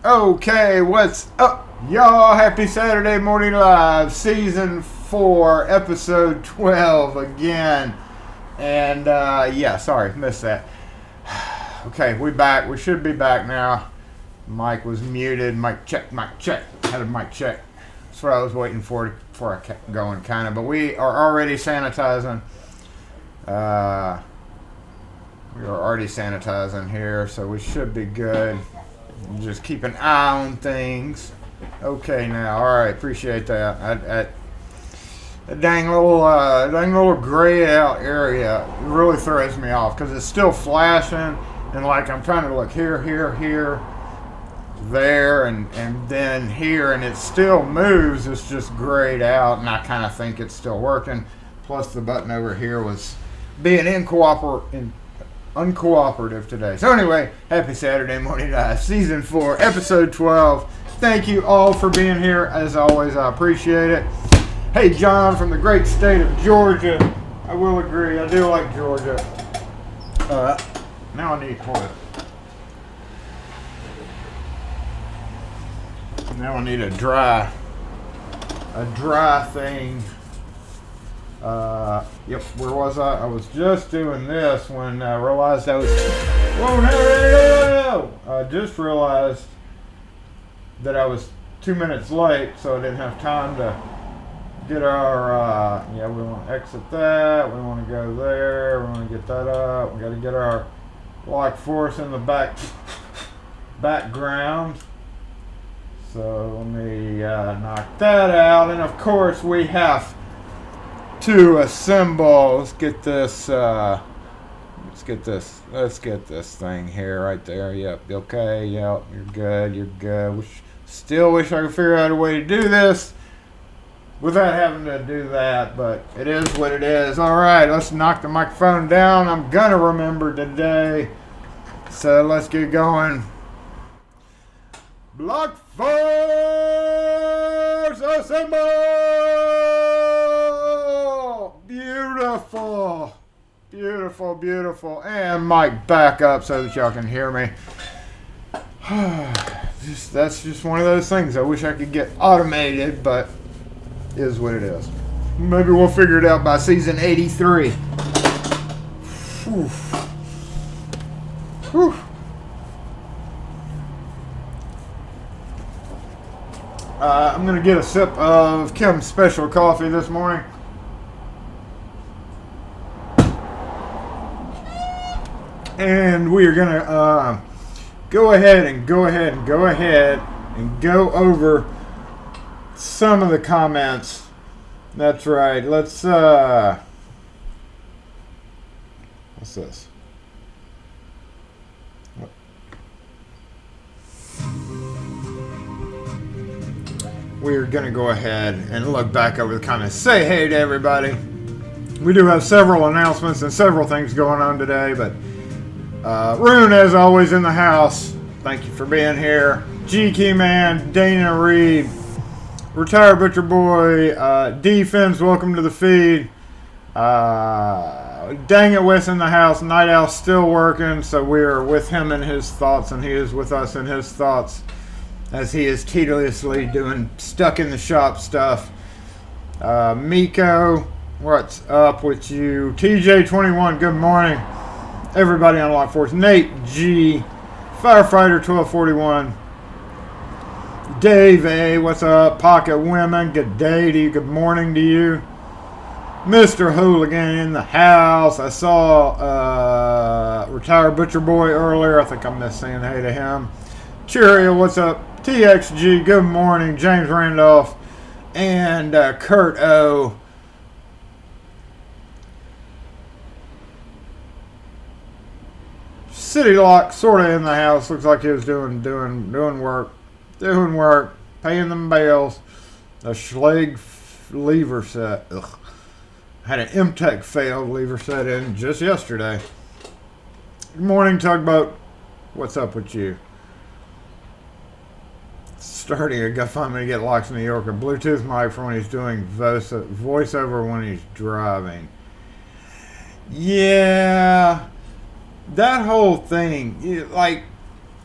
Okay, what's up, y'all? Happy Saturday Morning Live, Season 4, Episode 12 again. And, yeah, sorry, missed that. Okay, we back. We should be back now. Mic was muted. Mic check, mic check. Had a mic check. That's what I was waiting for before I kept going, kind of. But we are already sanitizing. We are already sanitizing here, so we should be good. Just keep an eye on things. Okay, now, all right, appreciate that. A dang little gray out area really throws me off because it's still flashing, and like I'm trying to look here, there, and then here, and it still moves. It's just grayed out, and I kind of think it's still working. Plus, the button over here was being uncooperative today. So anyway, happy Saturday Morning Live, Season 4, Episode 12. Thank you all for being here. As always, I appreciate it. Hey, John from the great state of Georgia. I will agree, I do like Georgia. Now I need, hold it. Now I need a dry thing. Yep, where was I? I was just doing this when I realized I was... Whoa, no! I just realized that I was 2 minutes late, so I didn't have time to get our... yeah, we want to exit that. We want to go there. We want to get that up. We got to get our lock force in the background. So let me knock that out. And of course, we have to assemble. Let's get this thing here, right there. Yep, okay, yep, you're good. Still wish I could figure out a way to do this without having to do that, but it is what it is. All right, let's knock the microphone down. I'm gonna remember today, so let's get going. Block force assemble! Beautiful. And mic back up so that y'all can hear me. That's just one of those things I wish I could get automated, but it is what it is. Maybe we'll figure it out by season 83. Whew. I'm going to get a sip of Kim's special coffee this morning. And we are going to go ahead and go over some of the comments. That's right. Let's, what's this? We're going to go ahead and look back over the comments. Say hey to everybody. We do have several announcements and several things going on today, but Rune, as always, in the house. Thank you for being here. G-Key Man, Dana Reed, Retired Butcher Boy, D-Fins, welcome to the feed. Dang it, Wes in the house. Night Owl's still working, so we're with him in his thoughts, and he is with us in his thoughts, as he is tediously doing stuck in the shop stuff. Miko, what's up with you? TJ21, good morning. Everybody on Lock Force. Nate G, Firefighter 1241. Dave A, what's up? Pocket Women, good day to you, good morning to you. Mr. Hooligan in the house. I saw Retired Butcher Boy earlier. I think I missed saying hey to him. Cheerio, what's up? TXG, good morning. James Randolph and Kurt O. City Lock, sort of in the house. Looks like he was doing work, paying them bills. A Schlage lever set. Ugh. Had an MTech failed lever set in just yesterday. Good morning, Tugboat. What's up with you? Starting a GoFundMe to get Locks in New York, a Bluetooth mic for when he's doing voiceover when he's driving. Yeah, that whole thing, like,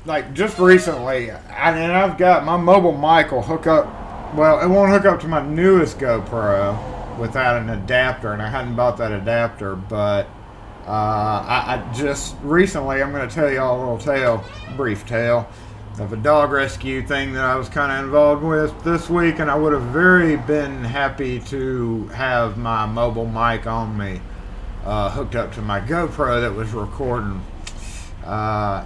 like just recently, and I've got my mobile mic will hook up. Well, it won't hook up to my newest GoPro without an adapter, and I hadn't bought that adapter. But I just recently, I'm going to tell you all a little tale, brief tale of a dog rescue thing that I was kind of involved with this week, and I would have very been happy to have my mobile mic on me, hooked up to my GoPro that was recording.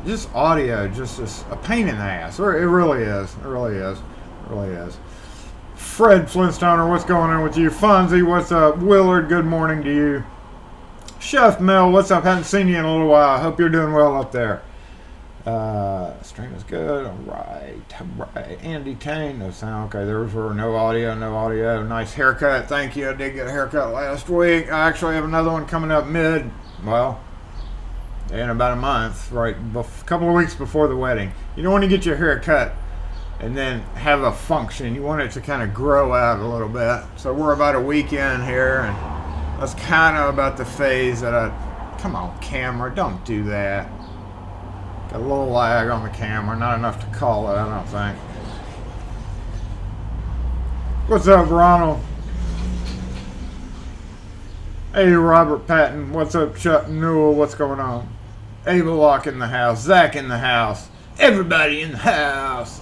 Just audio, just a pain in the ass. It really is. It really is. It really is. Fred Flintstoner, what's going on with you? Fonzie, what's up? Willard, good morning to you. Chef Mel, what's up? Haven't seen you in a little while. I hope you're doing well up there. Stream is good. All right. Andy Tane, no sound. Okay, there were no audio. Nice haircut. Thank you. I did get a haircut last week. I actually have another one coming up in about a month, right? A couple of weeks before the wedding. You don't want to get your hair cut and then have a function. You want it to kind of grow out a little bit. So we're about a week in here, and that's kind of about the phase that come on, camera, don't do that. Got a little lag on the camera, not enough to call it, I don't think. What's up, Ronald? Hey, Robert Patton. What's up, Chuck Newell? What's going on? Abel Locke in the house. Zach in the house. Everybody in the house.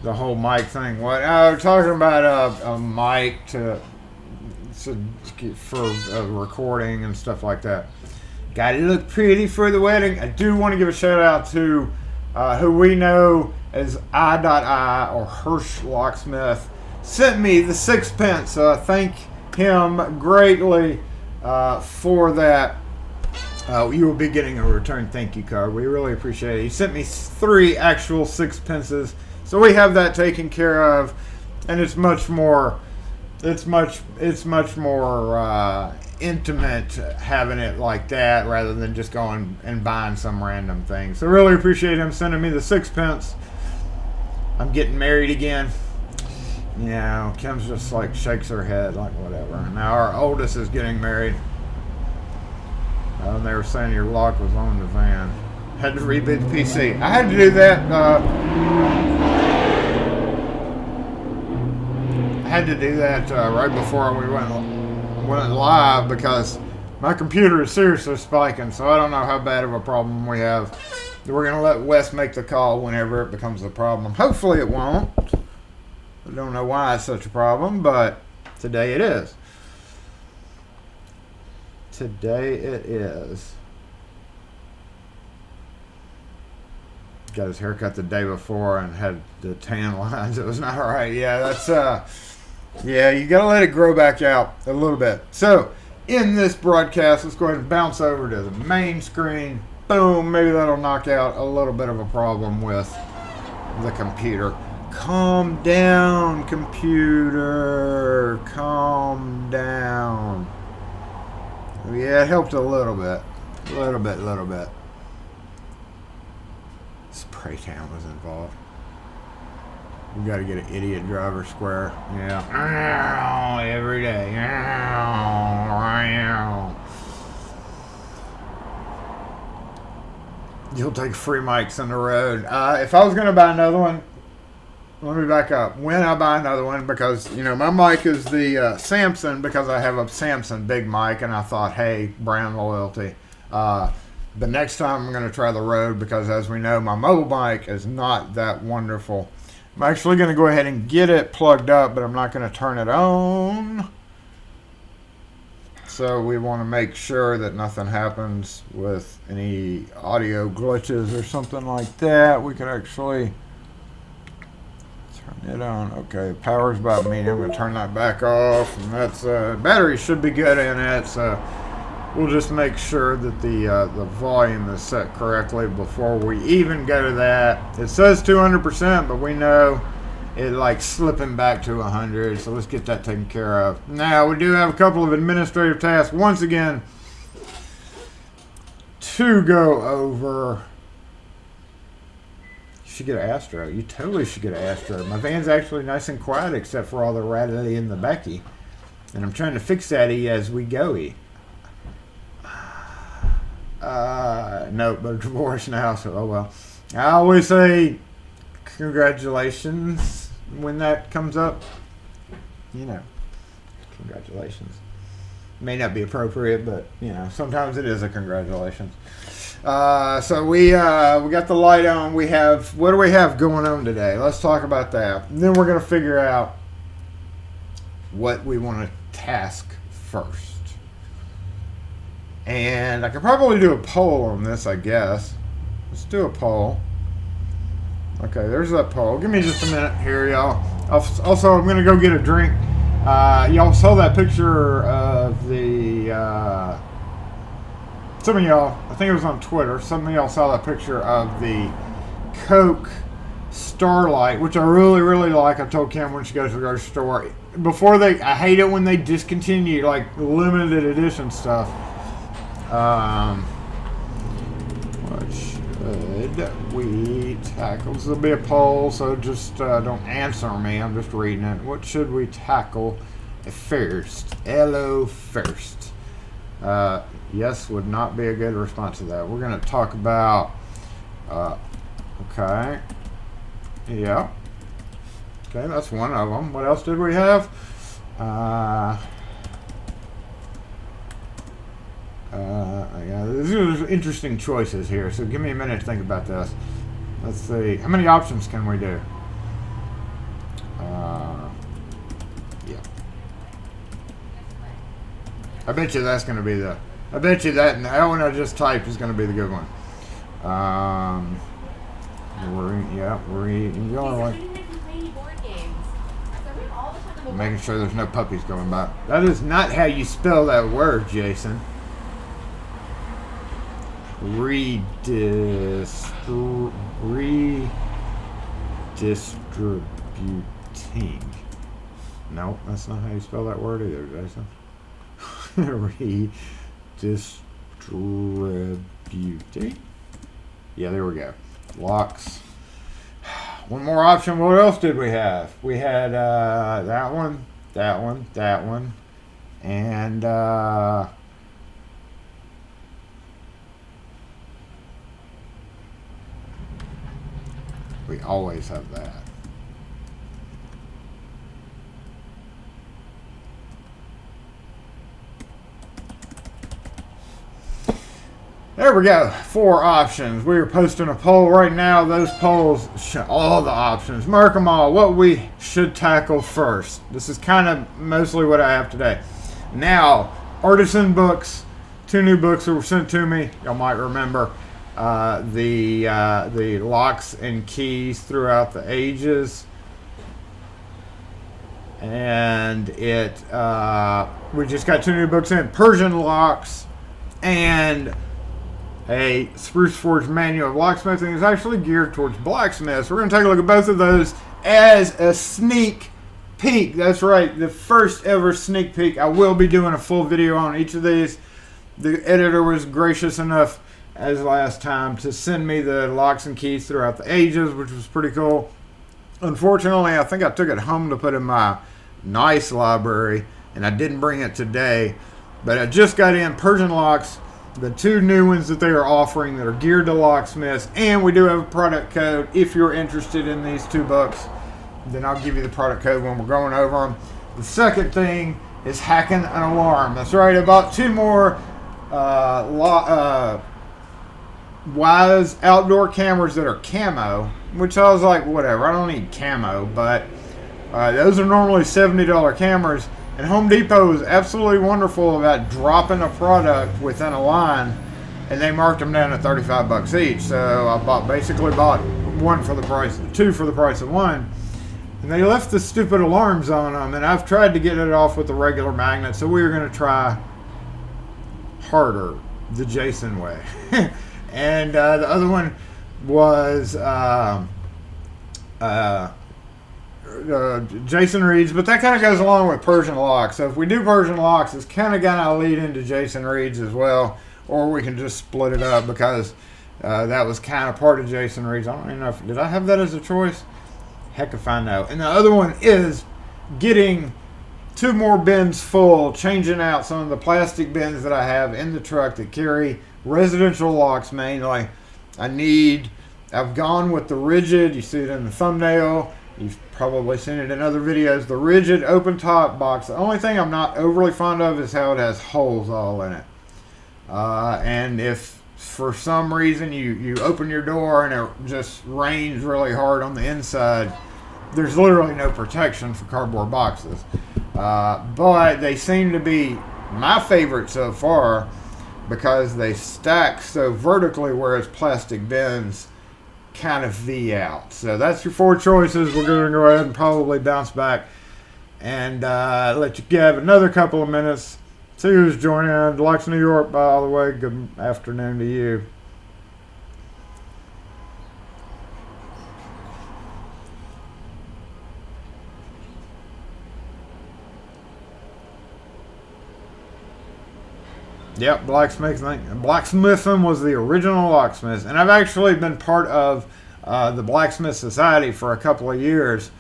The whole mic thing. What? We're talking about a mic for recording and stuff like that. Got to look pretty for the wedding. I do want to give a shout out to who we know as I.I or Hirsch Locksmith. Sent me the sixpence. Thank him greatly for that. You will be getting a return thank you card. We really appreciate it. He sent me 3 actual sixpences, so we have that taken care of, and it's much more. It's much more intimate having it like that rather than just going and buying some random thing. So really appreciate him sending me the sixpence. I'm getting married again. You know, Kim's just like shakes her head like whatever. Now our oldest is getting married. They were saying your lock was on the van. Had to reboot the PC. I had to do that. Right before we went live because my computer is seriously spiking. So I don't know how bad of a problem we have. We're gonna let Wes make the call whenever it becomes a problem. Hopefully it won't. I don't know why it's such a problem, but today it is. Today it is. Got his haircut the day before and had the tan lines. It was not right. Yeah, that's yeah, you gotta let it grow back out a little bit. So in this broadcast, let's go ahead and bounce over to the main screen. Boom, maybe that'll knock out a little bit of a problem with the computer. Calm down, computer. Calm down. Yeah, it helped a little bit. Little bit. Spray tan was involved. We got to get an idiot driver square. Yeah. Every day. You'll take free mics on the road. If I was going to buy another one, let me back up. When I buy another one, because, you know, my mic is the Samson, because I have a Samson big mic, and I thought, hey, brand loyalty. But next time I'm going to try the Rode, because as we know, my mobile mic is not that wonderful. I'm actually going to go ahead and get it plugged up, but I'm not going to turn it on. So we want to make sure that nothing happens with any audio glitches or something like that. We could actually turn it on. Okay, power's about me. I'm going to turn that back off. And that's battery should be good in it. So we'll just make sure that the volume is set correctly before we even go to that. It says 200%, but we know it like slipping back to 100. So let's get that taken care of. Now we do have a couple of administrative tasks once again to go over. You should get an Astro. You totally should get an Astro. My van's actually nice and quiet except for all the rattly in the backy. And I'm trying to fix that as we go. Nope, but divorced now, so oh well. I always say congratulations when that comes up. You know, congratulations. May not be appropriate, but you know, sometimes it is a congratulations. So we got the light on. We have, what do we have going on today? Let's talk about that. And then we're gonna figure out what we want to task first. And I could probably do a poll on this, I guess. Let's do a poll. Okay, there's that poll. Give me just a minute here, y'all. Also, I'm going to go get a drink. Y'all saw that picture of the... some of y'all, I think it was on Twitter, some of y'all saw that picture of the Coke Starlight, which I really, really like. I told Kim when she goes to the grocery store. I hate it when they discontinue, like, limited edition stuff. What should we tackle? This will be a poll, so just don't answer me. I'm just reading it. What should we tackle first? LO first. Yes would not be a good response to that. We're going to talk about... okay. Yeah. Okay, that's one of them. What else did we have? Yeah, these are interesting choices here, so give me a minute to think about this. Let's see. How many options can we do? Yeah. I bet you that's going to be the... I bet you that one I just typed is going to be the good one. We're enjoying making sure there's no puppies going by. That is not how you spell that word, Jason. Redistributing. No, that's not how you spell that word either, Jason. Redistributing. Yeah, there we go. Locks. One more option. What else did we have? We had that one, and we always have that. There we go. 4 options. We are posting a poll right now. Those polls show all the options. Mark them all. What we should tackle first. This is kind of mostly what I have today. Now, Artisan books. 2 new books that were sent to me. Y'all might remember the locks and keys throughout the ages. And it we just got 2 new books in. Persian locks and a Spruce Forge manual of locksmithing is actually geared towards blacksmiths. We're going to take a look at both of those as a sneak peek. That's right, the first ever sneak peek. I will be doing a full video on each of these. The editor was gracious enough, as last time, to send me the locks and keys throughout the ages, which was pretty cool. Unfortunately, I think I took it home to put in my nice library, and I didn't bring it today. But I just got in Persian locks, the 2 new ones that they are offering that are geared to locksmiths, and we do have a product code. If you're interested in these 2 books, then I'll give you the product code when we're going over them. The second thing is hacking an alarm. That's right, I bought 2 more Wise outdoor cameras that are camo, which I was like, whatever, I don't need camo, but those are normally $70 cameras. And Home Depot is absolutely wonderful about dropping a product within a line, and they marked them down to $35 each. So I basically bought 2 for the price of 1, and they left the stupid alarms on them. And I've tried to get it off with the regular magnet, so we were going to try harder, the Jason way. And the other one was Jason Reed's, but that kind of goes along with Persian locks. So if we do Persian locks, it's kind of going to lead into Jason Reed's as well, or we can just split it up because that was kind of part of Jason Reed's. I don't even know did I have that as a choice? Heck if I know. And the other one is getting 2 more bins full, changing out some of the plastic bins that I have in the truck that carry residential locks mainly. I've gone with the rigid. You see it in the thumbnail. You've probably seen it in other videos. The rigid open top box. The only thing I'm not overly fond of is how it has holes all in it. And if for some reason you open your door and it just rains really hard on the inside, there's literally no protection for cardboard boxes. But they seem to be my favorite so far because they stack so vertically, whereas plastic bins kind of V out. So that's your 4 choices. We're going to go ahead and probably bounce back and let you have another couple of minutes. See who's joining. Locks New York, by the way. Good afternoon to you. Yep, Blacksmithing was the original locksmith, and I've actually been part of the Blacksmith Society for a couple of years.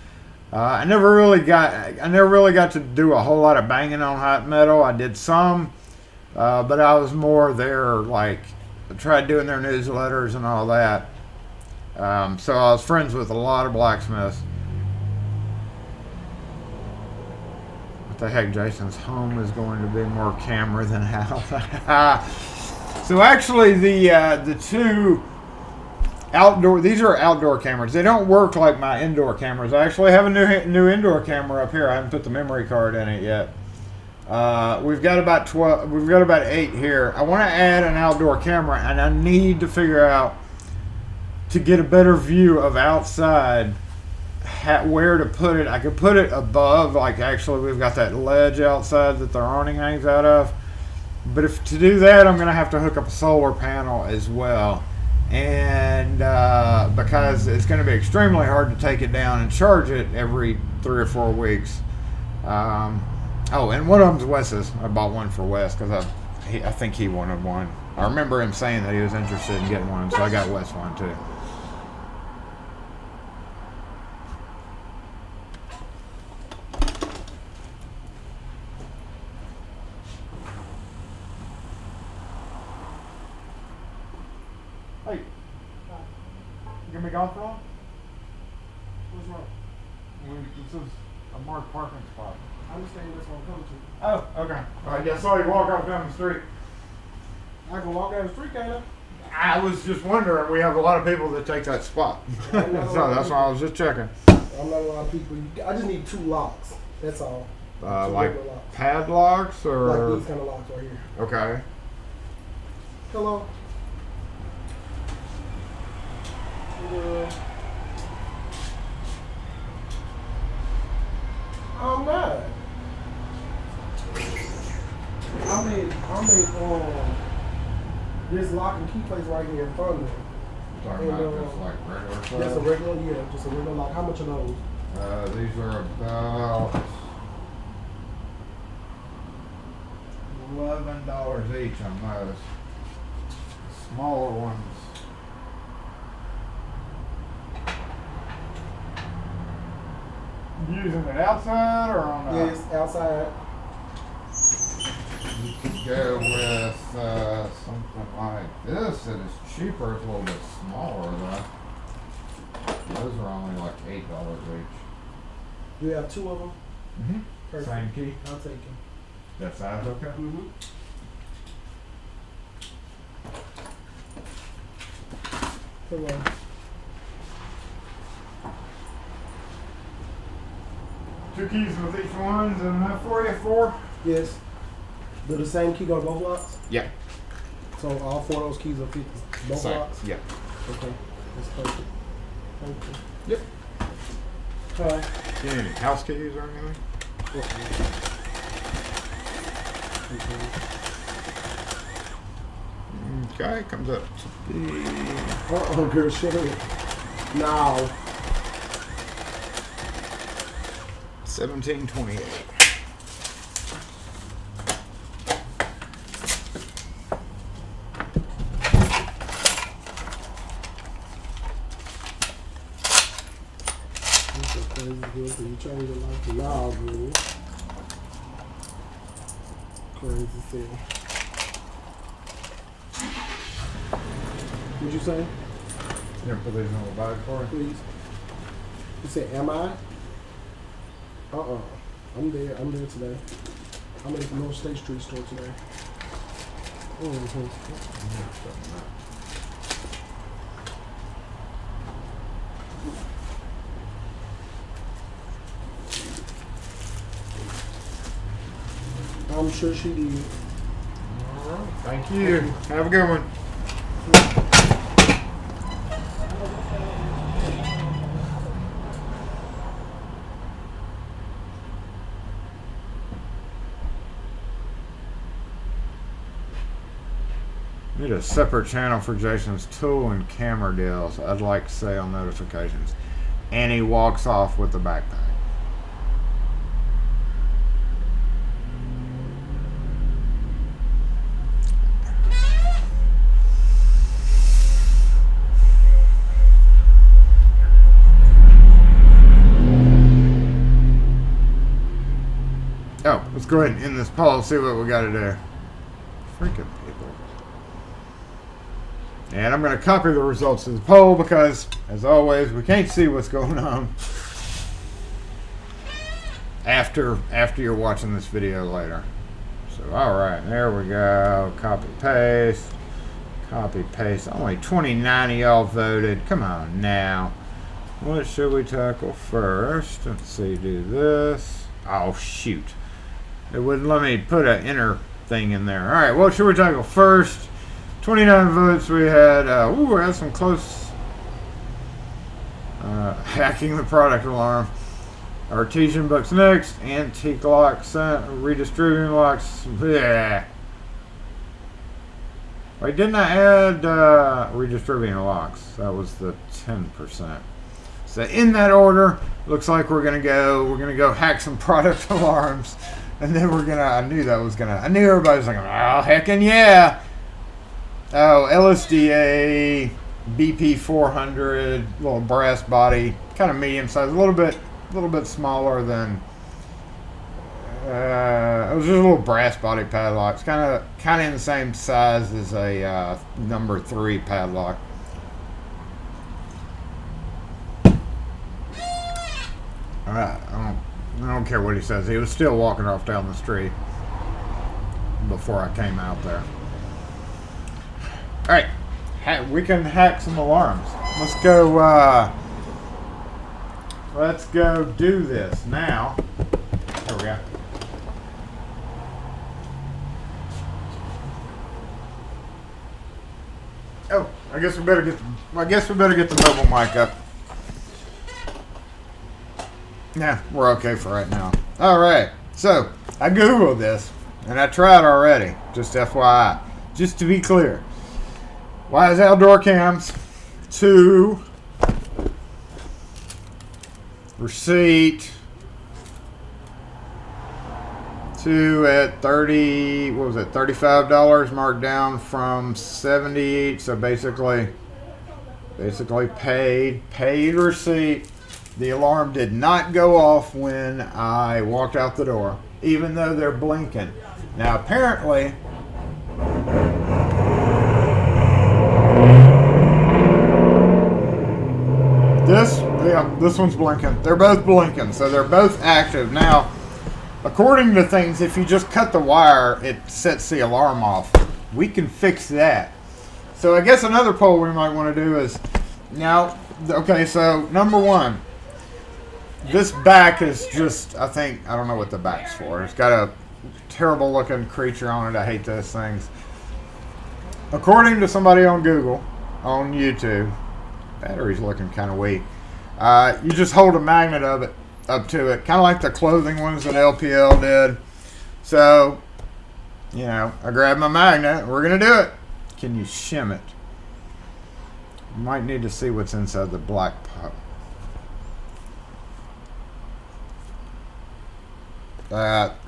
I never really got to do a whole lot of banging on hot metal. I did some, but I was more there, like, I tried doing their newsletters and all that. So I was friends with a lot of blacksmiths. What the heck, Jason's home is going to be more camera than house. So actually the two outdoor, these are outdoor cameras. They don't work like my indoor cameras. I actually have a new indoor camera up here. I haven't put the memory card in it yet. We've got about 12, we've got about 8 here. I want to add an outdoor camera, and I need to figure out to get a better view of outside where to put it. I could put it above, like actually we've got that ledge outside that the awning hangs out of. But if to do that, I'm going to have to hook up a solar panel as well. And because it's going to be extremely hard to take it down and charge it every 3 or 4 weeks. Oh, and one of them's Wes's. I bought one for Wes because I think he wanted one. I remember him saying that he was interested in getting one, so I got Wes one too. Hey, you gonna be gone for long? What's wrong? This is a marked parking spot. I understand that's what I'm coming to. Oh, okay. All right, I saw you walk off down the street. I can walk down the street, can't I was just wondering, we have a lot of people that take that spot. So that's why I was just checking. I'm not a lot of people. I just need 2 locks. That's all. Like padlocks or? Like these kind of locks right here. Okay. Hello. I'm not. I made this lock and key place right here in front of me. You're talking about just like regular stuff? Just a regular, just a regular lock. How much are those? These are about $11 each on those. Smaller ones. Using it outside or on? Yes, outside. You could go with something like this. It is cheaper. It's a little bit smaller though. Those are only like $8 each. You have 2 of them? Mm-hmm. Perfect. Same key. I'll take them. That size okay? Mm-hmm. Hello. Two keys with each one. Is that enough for you? 4? Yes. Do the same key go to both locks? Yeah. So all 4 of those keys will fit both Same. locks? Yeah. Okay. That's perfect. Thank you. Yep. Hi. Do you need any house keys or anything? Okay, comes up to be Uh-oh, girl, shut up. Now. 1728. You change it like now, bro. Crazy thing. What'd you say? You put these in a little bag for you? Please. You said, am I? I'm there. I'm there today. I'm at the North State Street store today. Mm-hmm. I'm sure she did. All right. Thank you. Have a good one. Need a separate channel for Jason's tool and camera deals. I'd like to say on notifications. And he walks off with the backpack. Oh, let's go ahead and end this poll, see what we got to do. Freaking people. And I'm going to copy the results of the poll because, as always, we can't see what's going on after you're watching this video later. So, all right, there we go. Copy, paste. Copy, paste. Only 29 of y'all voted. Come on now. What should we tackle first? Let's see, do this. Oh, shoot. It wouldn't let me put an inner thing in there. All right, what should we tackle first? 29 votes. We had, we had some close hacking the product alarm. Artisan books next. Antique locks, redistributing locks. Yeah. Wait, didn't I add redistributing locks? That was the 10%. So in that order, looks like we're gonna go hack some product alarms, and then I knew everybody was like, oh heckin' yeah. Oh, LSDA BP 400, little brass body, kind of medium size, a little bit smaller than. It was just a little brass body padlock. It's kind of in the same size as a number 3 padlock. All right, I don't care what he says. He was still walking off down the street before I came out there. All right, we can hack some alarms. Let's go do this now. There we go. Oh, I guess we better get the mobile mic up. Yeah, we're okay for right now. All right, so I Googled this, and I tried already, just FYI. Just to be clear. Why is outdoor cams 2 receipt 2 at $35 marked down from 70, so basically paid receipt. The alarm did not go off when I walked out the door, even though they're blinking. Now apparently this one's blinking. They're both blinking, so they're both active. Now, according to things, if you just cut the wire, it sets the alarm off. We can fix that. So I guess another poll we might want to do is, now, okay, so number 1, this back is just, I don't know what the back's for. It's got a terrible looking creature on it. I hate those things. According to somebody on Google, on YouTube, battery's looking kind of weak. You just hold a magnet of it up to it, kind of like the clothing ones that LPL did. So, I grabbed my magnet. We're going to do it. Can you shim it? You might need to see what's inside the black pot.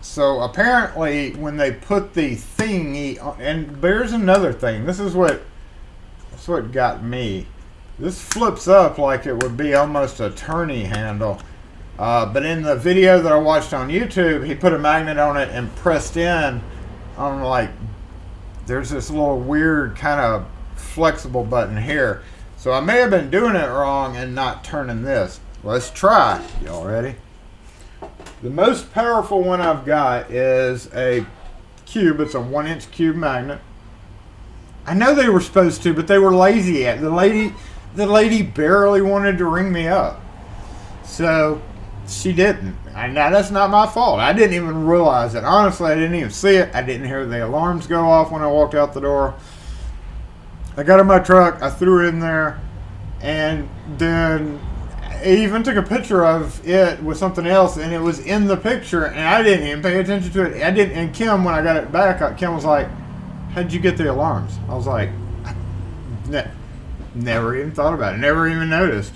So apparently when they put the thingy on, and there's another thing. This is what got me. This flips up like it would be almost a tourney handle. But in the video that I watched on YouTube, he put a magnet on it and pressed in on, like, there's this little weird kind of flexible button here. So I may have been doing it wrong and not turning this. Let's try. Y'all ready? The most powerful one I've got is a cube. It's a 1-inch cube magnet. I know they were supposed to, but they were lazy at the lady barely wanted to ring me up. So she didn't. Now that's not my fault. I didn't even realize it. Honestly, I didn't even see it. I didn't hear the alarms go off when I walked out the door. I got in my truck, I threw it in there, and then I even took a picture of it with something else, and it was in the picture, and I didn't even pay attention to it. And Kim, when I got it back, Kim was like, "How'd you get the alarms?" I was like, never even thought about it, never even noticed.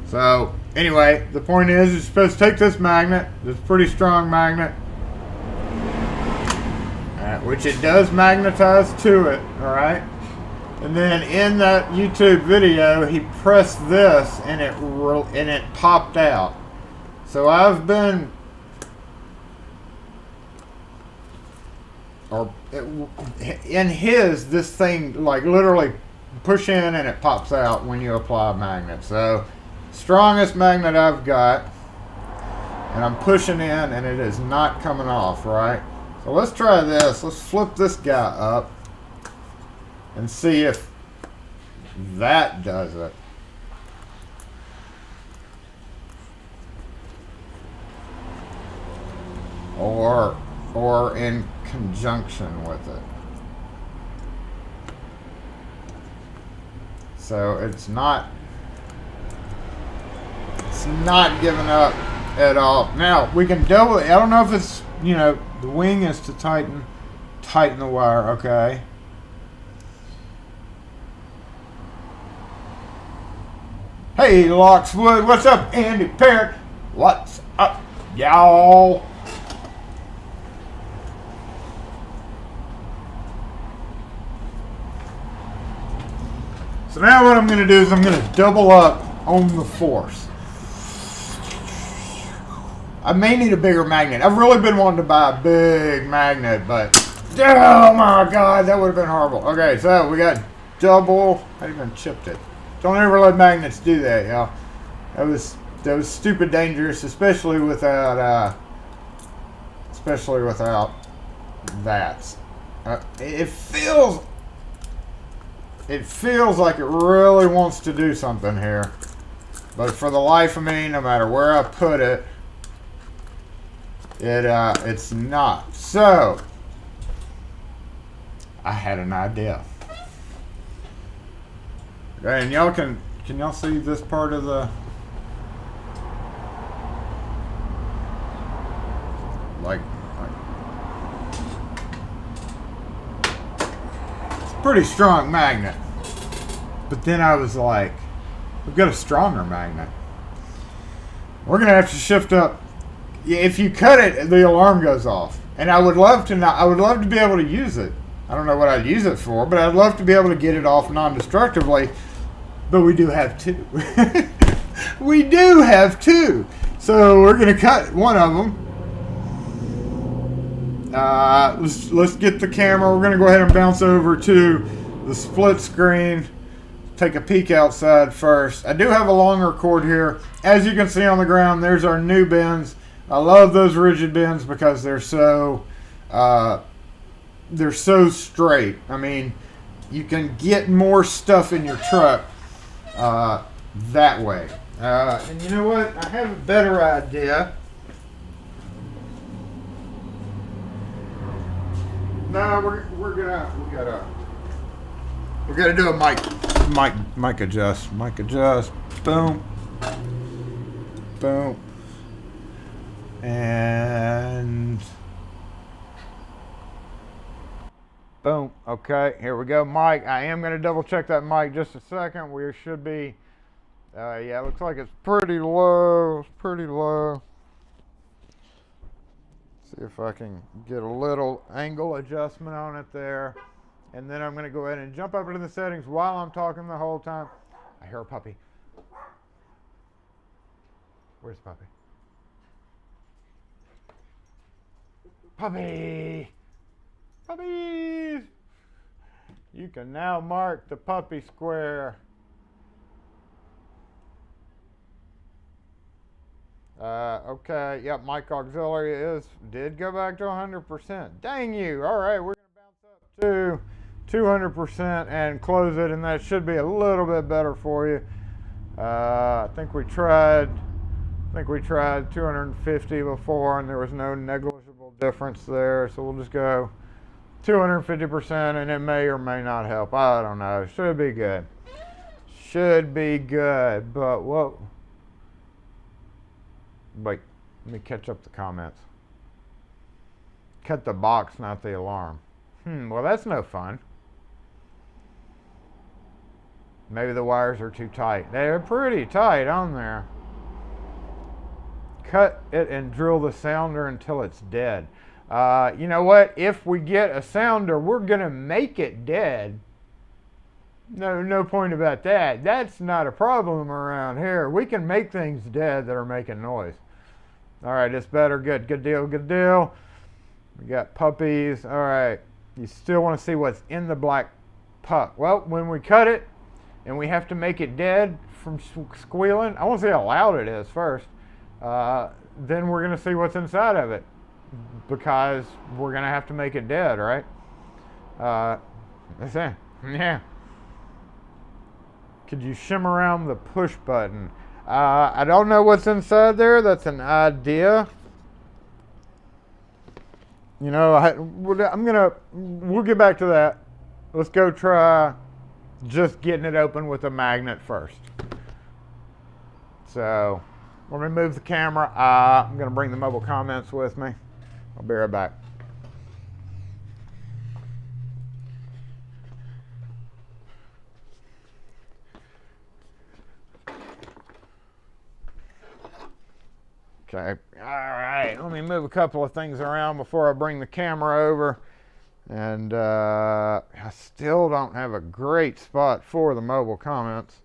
So anyway, the point is, you're supposed to take this magnet, this pretty strong magnet, which it does magnetize to it, all right? And then in that YouTube video, he pressed this, and it popped out. So I've been, this thing like literally push in and it pops out when you apply a magnet. So strongest magnet I've got, and I'm pushing in and it is not coming off, right? So let's try this. Let's flip this guy up and see if that does it. Or in conjunction with it. So it's not giving up at all. Now we can double it. I don't know if it's, the wing is to tighten the wire, okay. Hey Locksmith, what's up? Andy Parrott, what's up, y'all? So now what I'm going to do is I'm going to double up on the force. I may need a bigger magnet. I've really been wanting to buy a big magnet, but oh my god, that would have been horrible. Okay, so we got double. I even chipped it. Don't ever let magnets do that, y'all. That was stupid dangerous, especially without that. It feels like it really wants to do something here, but for the life of me, no matter where I put it, it's not. So I had an idea. Okay, and y'all can y'all see this part of the like it's a pretty strong magnet. But then I was like, we've got a stronger magnet. We're gonna have to shift up. If you cut it, the alarm goes off. And I would love to be able to use it. I don't know what I'd use it for, but I'd love to be able to get it off non-destructively. But we do have two. We do have two. So we're going to cut one of them. Let's get the camera. We're going to go ahead and bounce over to the split screen. Take a peek outside first. I do have a longer cord here. As you can see on the ground, there's our new bins. I love those rigid bins because they're so straight. I mean, you can get more stuff in your truck that way. And you know what? I have a better idea. No, we gotta do a mic adjust. Mic adjust. Boom. Boom. And boom. Okay, here we go. Mic. I am going to double check that mic just a second. We should be, yeah, it looks like it's pretty low. It's pretty low. See if I can get a little angle adjustment on it there. And then I'm going to go ahead and jump up into the settings while I'm talking the whole time. I hear a puppy. Where's the puppy? Puppy! Puppies! You can now mark the puppy square. Okay, yep, mic auxiliary did go back to 100%. Dang you! All right, we're gonna bounce up to 200% and close it, and that should be a little bit better for you. I think we tried 250 before, and there was no negligible difference there. So we'll just go 250%, and it may or may not help. I don't know. Should be good. Should be good. But whoa. Wait, let me catch up the comments. Cut the box, not the alarm. Well, that's no fun. Maybe the wires are too tight. They're pretty tight on there. Cut it and drill the sounder until it's dead. You know what? If we get a sounder, we're going to make it dead. No point about that. That's not a problem around here. We can make things dead that are making noise. All right, it's better. Good deal. We got puppies. All right. You still want to see what's in the black puck. Well, when we cut it and we have to make it dead from squealing, I want to see how loud it is first. Then we're going to see what's inside of it, because we're going to have to make it dead, right? Let's see. Yeah. Could you shim around the push button? I don't know what's inside there. That's an idea. You know, we'll get back to that. Let's go try just getting it open with a magnet first. So, let me move the camera. I'm going to bring the mobile comments with me. I'll be right back. Okay, all right, let me move a couple of things around before I bring the camera over. And I still don't have a great spot for the mobile comments,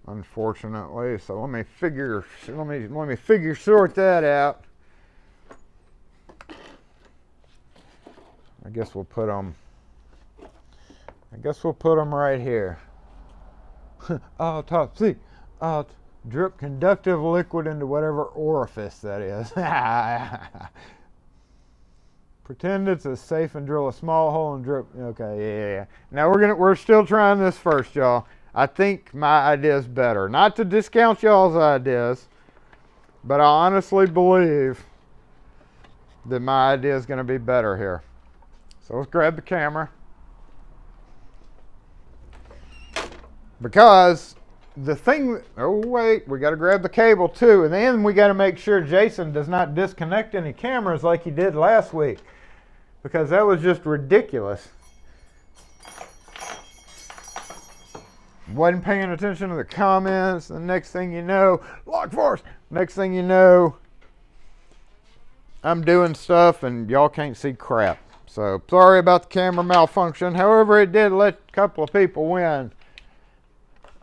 unfortunately. So let me sort that out. I guess we'll put them right here. Autopsy. Drip conductive liquid into whatever orifice that is. Pretend it's a safe and drill a small hole and drip. Okay, yeah. Now we're still trying this first, y'all. I think my idea is better. Not to discount y'all's ideas, but I honestly believe that my idea is going to be better here. So let's grab the camera. Because the thing, oh wait, we got to grab the cable too, and then we got to make sure Jason does not disconnect any cameras like he did last week, because that was just ridiculous. Wasn't paying attention to the comments. The next thing you know, lock force. Next thing you know, I'm doing stuff and y'all can't see crap. So sorry about the camera malfunction. However, it did let a couple of people win.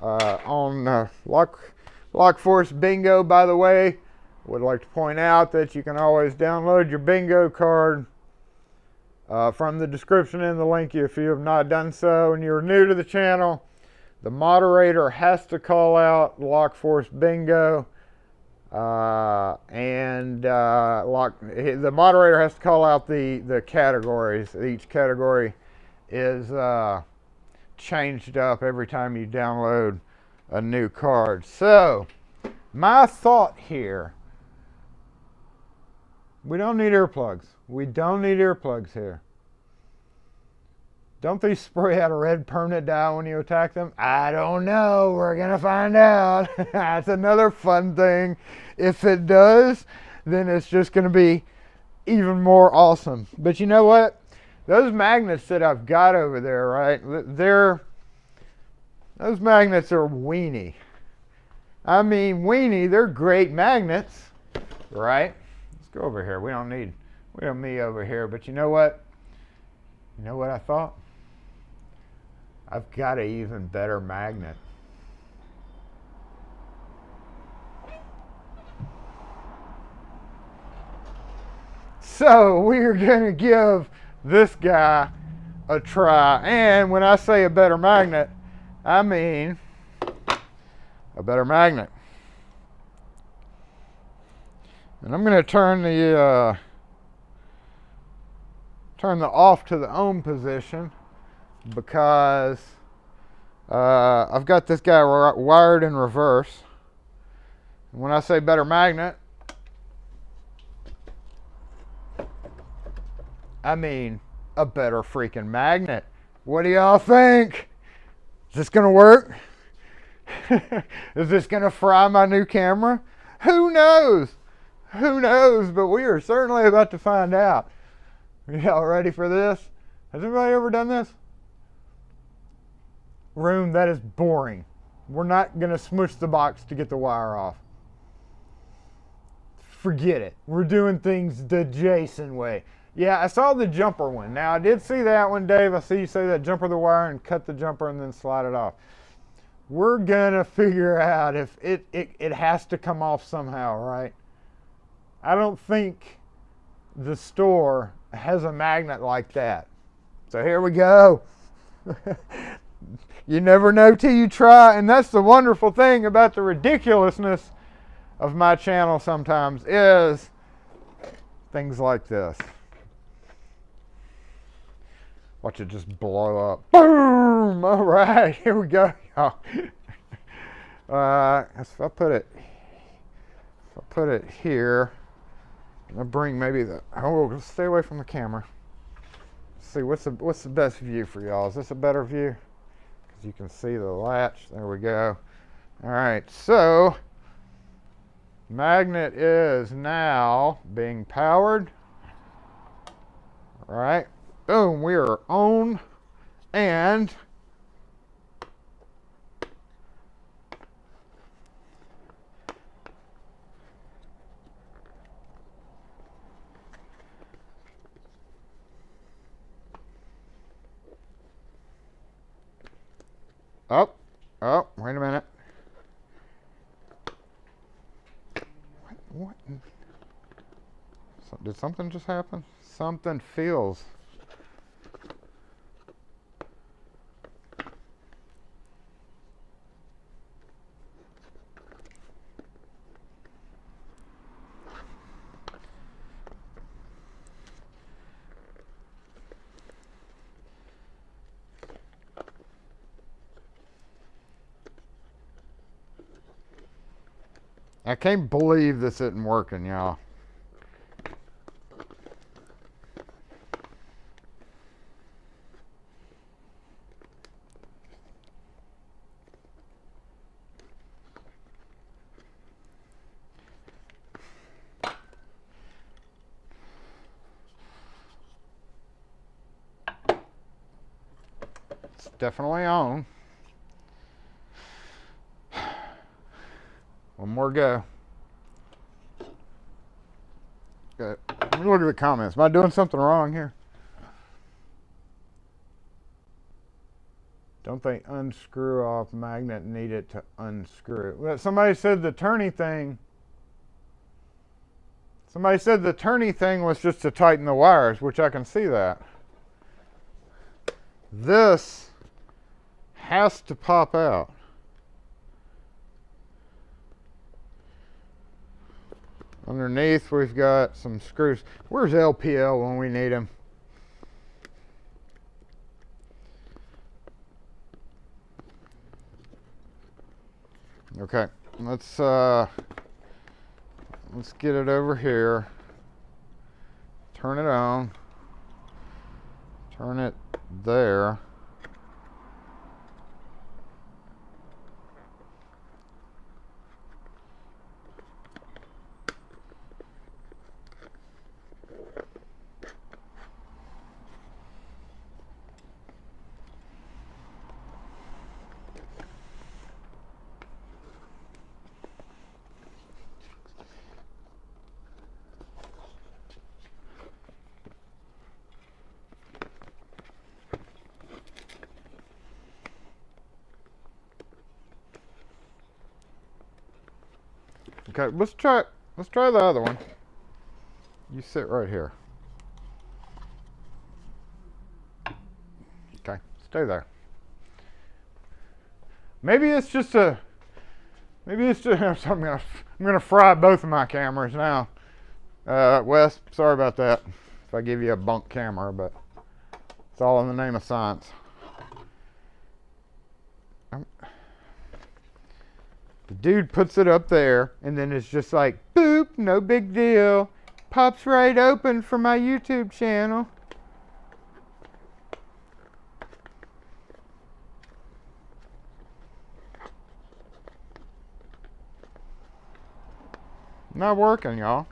On Lock Force Bingo, by the way, would like to point out that you can always download your bingo card from the description in the link if you have not done so and you're new to the channel. The moderator has to call out Lock Force Bingo, the moderator has to call out the categories. Each category is changed up every time you download a new card. So, my thought here, we don't need earplugs. We don't need earplugs here. Don't they spray out a red permanent dye when you attack them? I don't know. We're going to find out. That's another fun thing. If it does, then it's just going to be even more awesome. But you know what? Those magnets that I've got over there, right? Those magnets are weenie. I mean, weenie, they're great magnets, right? Let's go over here. We don't need me over here. But you know what? You know what I thought? I've got an even better magnet. So we're going to give this guy a try. And when I say a better magnet, I mean a better magnet. And I'm going to turn the off to the on position because I've got this guy wired in reverse. And when I say better magnet, I mean a better freaking magnet. What do y'all think? Is this gonna work? Is this gonna fry my new camera? Who knows? Who knows? But we are certainly about to find out. Y'all ready for this? Has anybody ever done this? Room, that is boring. We're not gonna smush the box to get the wire off. Forget it. We're doing things the Jason way. Yeah, I saw the jumper one. Now, I did see that one, Dave. I see you say that jumper the wire and cut the jumper and then slide it off. We're going to figure out if it has to come off somehow, right? I don't think the store has a magnet like that. So here we go. You never know till you try. And that's the wonderful thing about the ridiculousness of my channel sometimes is things like this. Watch it just blow up. Boom! All right, here we go, y'all. If I put it here, I'll bring maybe we'll stay away from the camera. Let's see what's the best view for y'all. Is this a better view? Because you can see the latch. There we go. All right, so magnet is now being powered. All right. Boom, we are on, and oh, wait a minute. What? Did something just happen? Something feels. I can't believe this isn't working, y'all. It's definitely on. One more go. Okay, let me look at the comments. Am I doing something wrong here? Don't they unscrew off magnet needed to unscrew? Well, somebody said the turny thing. Somebody said the turny thing was just to tighten the wires, which I can see that. This has to pop out. Underneath, we've got some screws. Where's LPL when we need him? Okay, let's get it over here. Turn it on. Turn it there. Okay, let's try the other one. You sit right here. Stay there. Maybe it's just a. Maybe it's just. I'm gonna fry both of my cameras now. Wes, sorry about that. If I give you a bunk camera, but it's all in the name of science. The dude puts it up there, and then it's just like, boop, no big deal. Pops right open for my YouTube channel. Not working, y'all.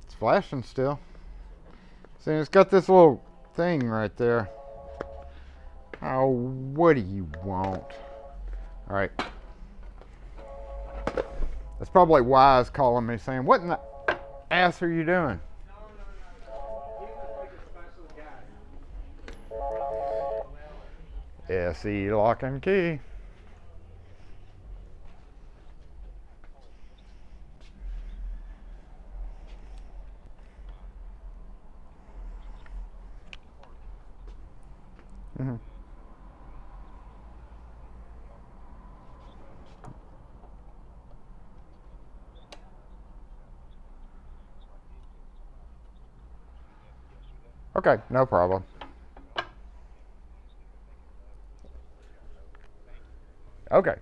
It's flashing still. See, it's got this little thing right there. Oh, what do you want? All right. That's probably Wise calling me saying, what in the ass are you doing? No. He was like a special guy. SE lock and key. Mm-hmm. Okay, no problem. Okay.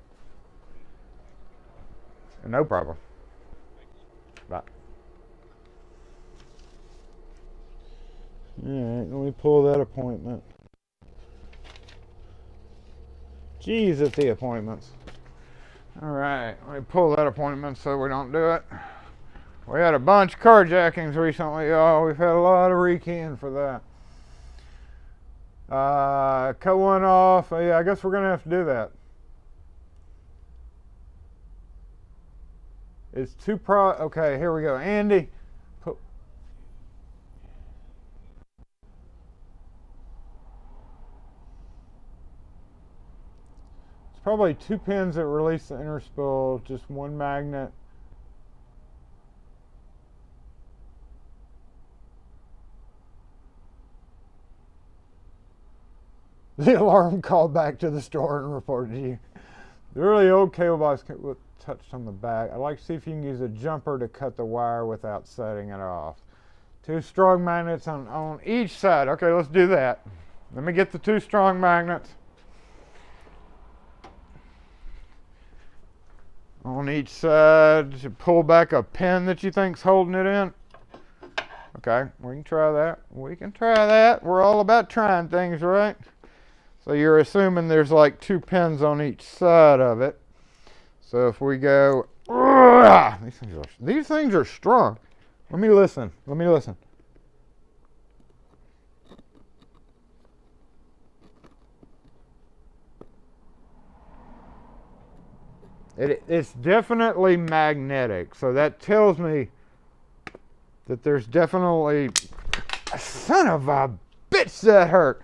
No problem. Bye. Alright, let me pull that appointment. Jeez, at the appointments. Alright, let me pull that appointment so we don't do it. We had a bunch of carjackings recently, y'all. We've had a lot of rekeying for that. Cut one off. Yeah, I guess we're going to have to do that. It's okay, here we go. Andy. It's probably 2 pins that release the inner spool, just one magnet. The alarm called back to the store and reported you. The really old cable box touched on the back. I'd like to see if you can use a jumper to cut the wire without setting it off. 2 strong magnets on each side. Okay, let's do that. Let me get the 2 strong magnets. On each side, you pull back a pin that you think's holding it in. Okay, we can try that. We can try that. We're all about trying things, right? So you're assuming there's like 2 pins on each side of it. So if we go, these things are strong. Let me listen. It's definitely magnetic. So that tells me that there's definitely, son of a bitch, that hurt.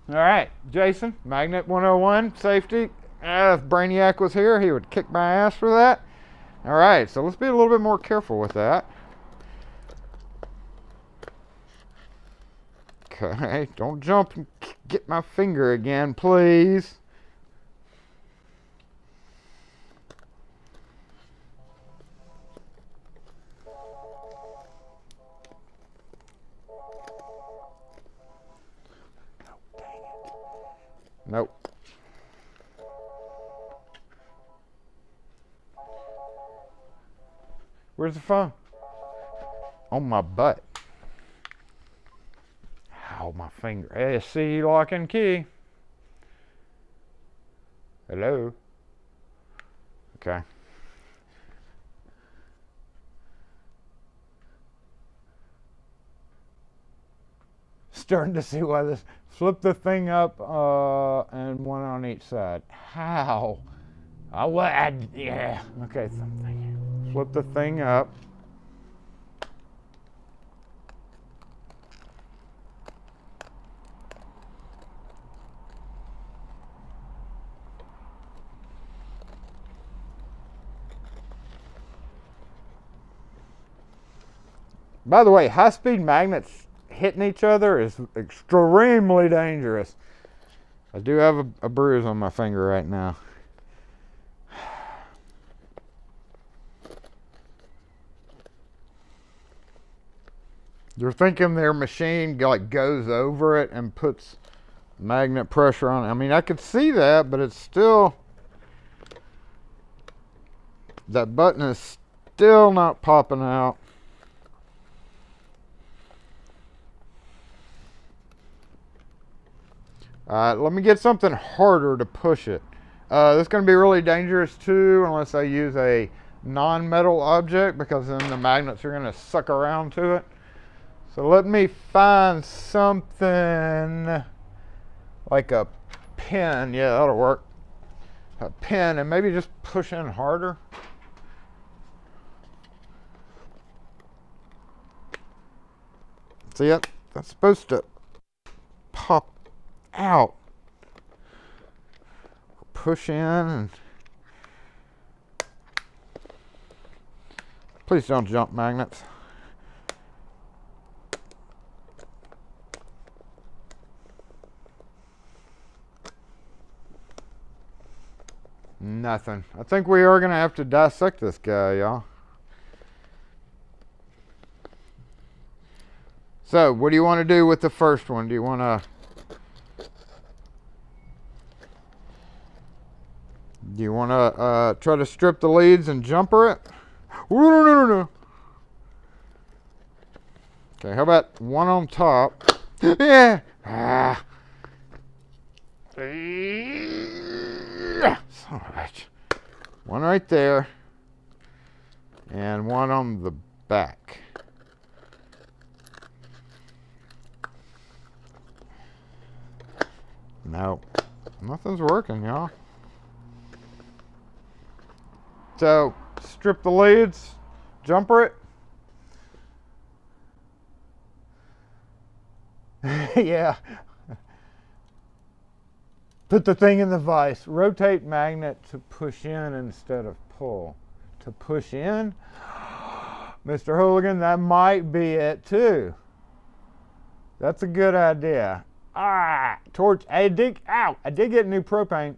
All right, Jason, Magnet 101, safety. If Brainiac was here, he would kick my ass for that. All right, so let's be a little bit more careful with that. Okay, don't jump and get my finger again, please. Nope. Where's the phone? On my butt. Ow, my finger. SC lock and key. Hello? Okay. Starting to see why this. Flip the thing up and one on each side. How? Yeah. Okay, something. Flip the thing up. By the way, high-speed magnets hitting each other is extremely dangerous. I do have a bruise on my finger right now. They're thinking their machine like goes over it and puts magnet pressure on it. I mean, I could see that, but it's still, that button is still not popping out. Let me get something harder to push it. This is going to be really dangerous too, unless I use a non-metal object, because then the magnets are going to suck around to it. So let me find something like a pin. Yeah, that'll work. A pin, and maybe just push in harder. See it? That's supposed to pop out. Push in and please don't jump, magnets. Nothing. I think we are going to have to dissect this guy, y'all. So, what do you want to do with the first one? Do you want to try to strip the leads and jumper it? No. Okay, how about one on top? Yeah. Son of a bitch. One right there. And one on the back. No. Nothing's working, y'all. So, strip the leads, jumper it. Yeah. Put the thing in the vise. Rotate magnet to push in instead of pull. To push in? Mr. Hooligan, that might be it too. That's a good idea. Torch. I did get new propane.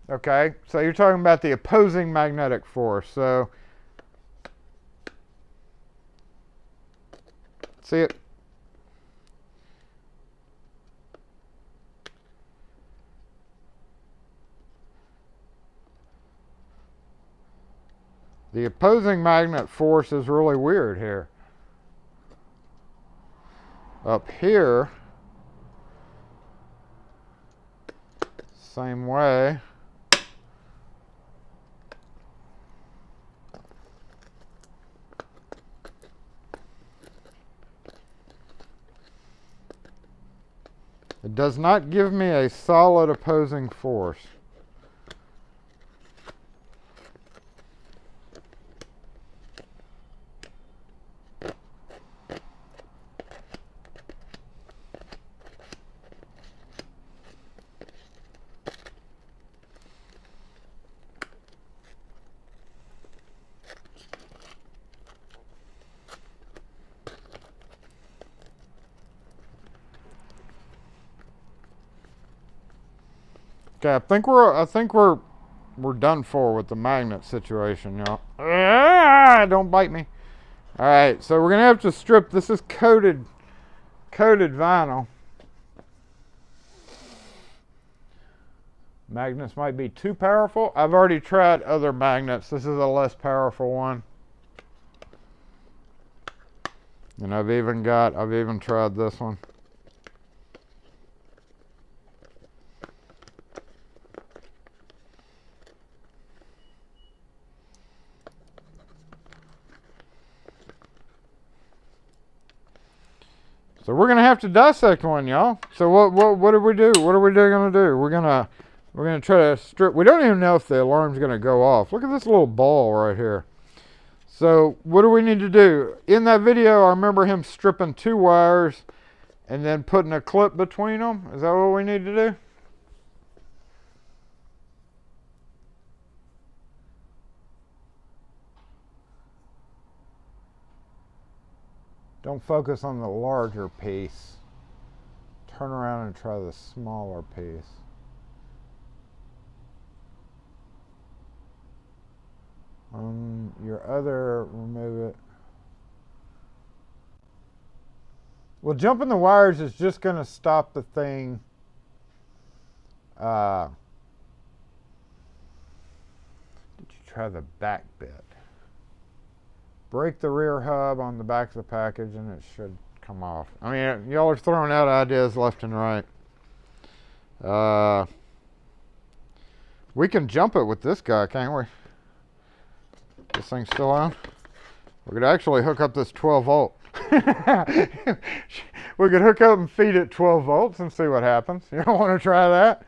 Okay, so you're talking about the opposing magnetic force. So, see it? The opposing magnet force is really weird here. Up here, same way. It does not give me a solid opposing force. Okay, I think we're done for with the magnet situation, y'all. Don't bite me. All right, so we're gonna have to strip. This is coated vinyl. Magnets might be too powerful. I've already tried other magnets. This is a less powerful one. And I've even tried this one. So we're gonna have to dissect one, y'all. So what do we do? What are we gonna do? We're gonna try to strip. We don't even know if the alarm's gonna go off. Look at this little ball right here. So what do we need to do? In that video, I remember him stripping 2 wires and then putting a clip between them. Is that what we need to do? Don't focus on the larger piece. Turn around and try the smaller piece. On your other, remove it. Well, jumping the wires is just going to stop the thing. Did you try the back bit? Break the rear hub on the back of the package and it should come off. I mean, y'all are throwing out ideas left and right. We can jump it with this guy, can't we? This thing's still on. We could actually hook up this 12 volt. We could hook up and feed it 12 volts and see what happens. You don't want to try that?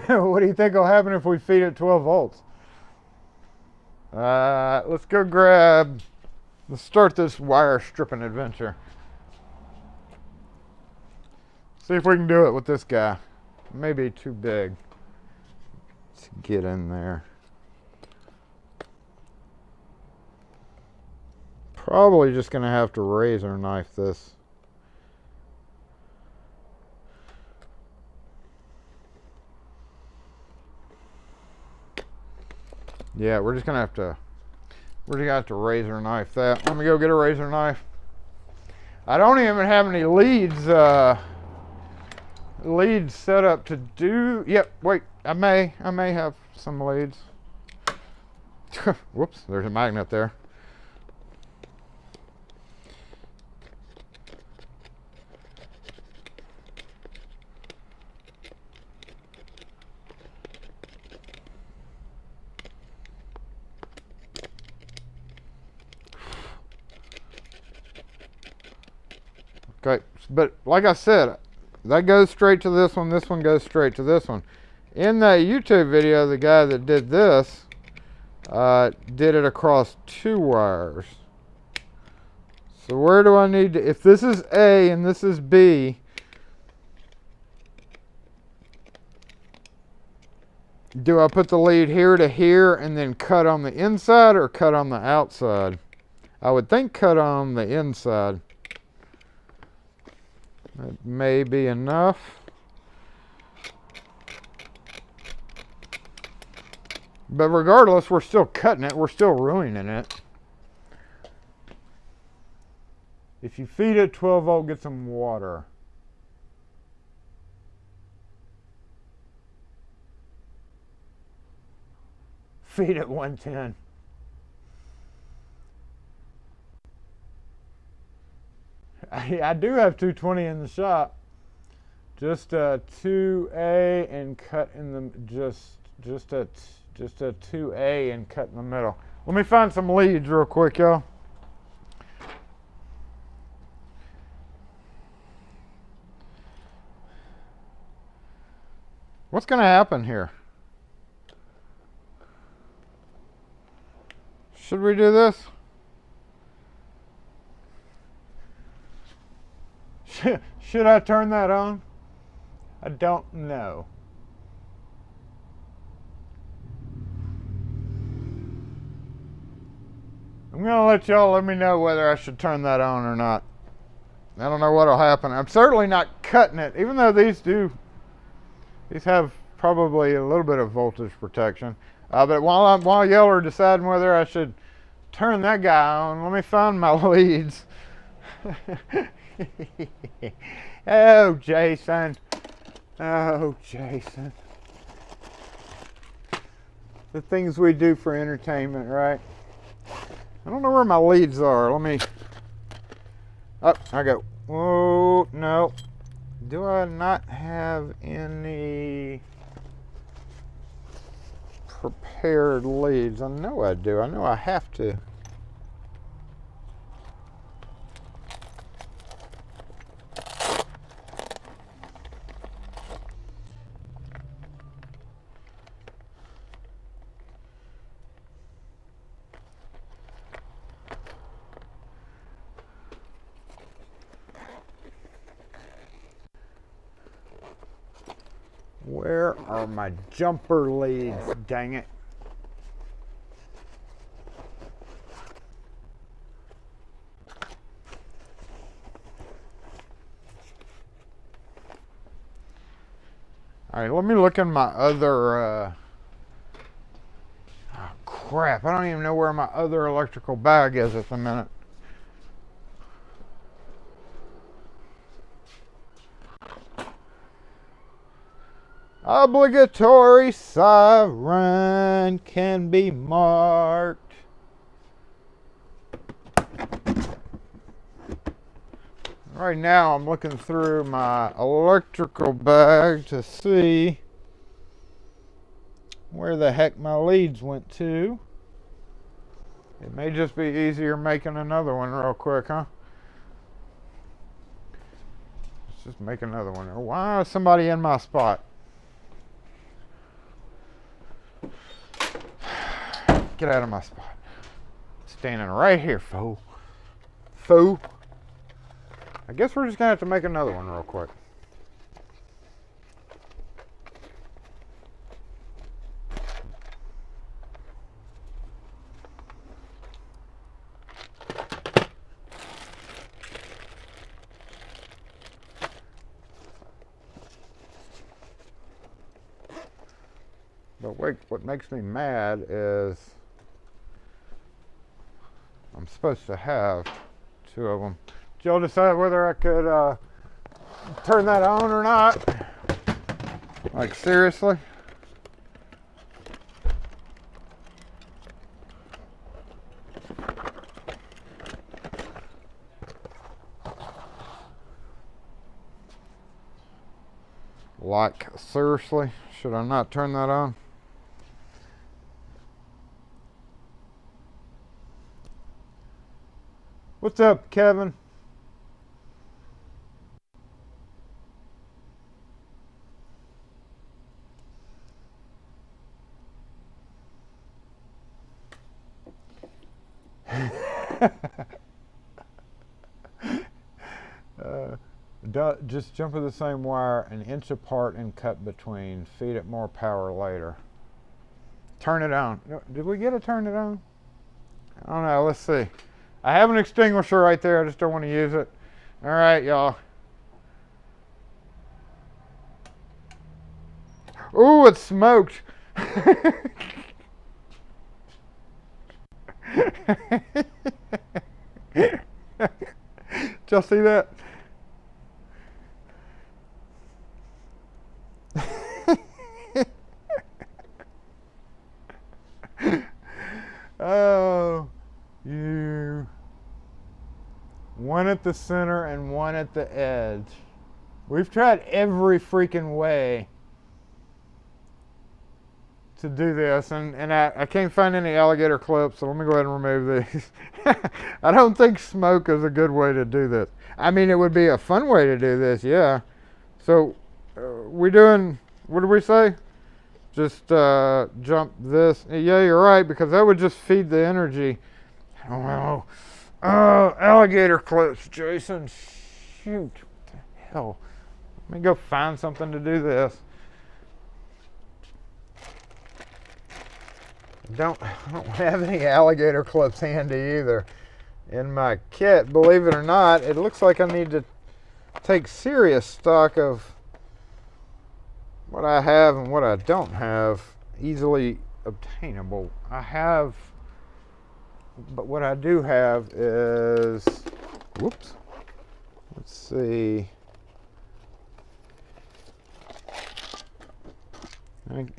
What do you think will happen if we feed it 12 volts? Let's go let's start this wire stripping adventure. See if we can do it with this guy. Maybe too big to get in there. Probably just going to have to razor knife this. Yeah, we're just gonna have to razor knife that. Let me go get a razor knife. I don't even have any leads set up to do. Yep, wait, I may have some leads. Whoops, there's a magnet there. Okay, but like I said, that goes straight to this one goes straight to this one. In that YouTube video, the guy that did this did it across 2 wires. So where do I need to, if this is A and this is B, do I put the lead here to here and then cut on the inside or cut on the outside? I would think cut on the inside. That may be enough. But regardless, we're still cutting it. We're still ruining it. If you feed it 12 volt, get some water. Feed it 110. I do have 220 in the shop. Just a 2A and cut in the just a 2A and cut in the middle. Let me find some leads real quick, y'all. What's going to happen here? Should we do this? Should I turn that on? I don't know. I'm going to let y'all let me know whether I should turn that on or not. I don't know what'll happen. I'm certainly not cutting it, even though these have probably a little bit of voltage protection. But while y'all are deciding whether I should turn that guy on, let me find my leads. Oh, Jason. Oh, Jason. The things we do for entertainment, right? I don't know where my leads are. Let me... Oh, I go. Oh, no. Do I not have any prepared leads? I know I do. I know I have to. Where are my jumper leads? Dang it. All right, let me look in my other, oh crap, I don't even know where my other electrical bag is at the minute. Obligatory siren can be marked. Right now I'm looking through my electrical bag to see where the heck my leads went to. It may just be easier making another one real quick, huh? Let's just make another one. Why is somebody in my spot? Get out of my spot. Standing right here, fool. Fool. I guess we're just gonna have to make another one real quick. But wait, what makes me mad is I'm supposed to have two of them. Did y'all decide whether I could turn that on or not? Like, seriously? Like, seriously? Should I not turn that on? What's up, Kevin? Just jump with the same wire an inch apart and cut between. Feed it more power later. Turn it on. Did we get to turn it on? I don't know. Let's see. I have an extinguisher right there. I just don't want to use it. All right, y'all. Ooh, it's smoked. Did y'all see that? Oh, you. One at the center and one at the edge. We've tried every freaking way to do this, and I can't find any alligator clips, so let me go ahead and remove these. I don't think smoke is a good way to do this. I mean, it would be a fun way to do this, yeah. So, we doing, what did we say? Just jump this. Yeah, you're right, because that would just feed the energy. Oh, alligator clips, Jason. Shoot, what the hell? Let me go find something to do this. I don't have any alligator clips handy either in my kit. Believe it or not, it looks like I need to take serious stock of what I have and what I don't have easily obtainable. I have, but what I do have is, whoops, let's see,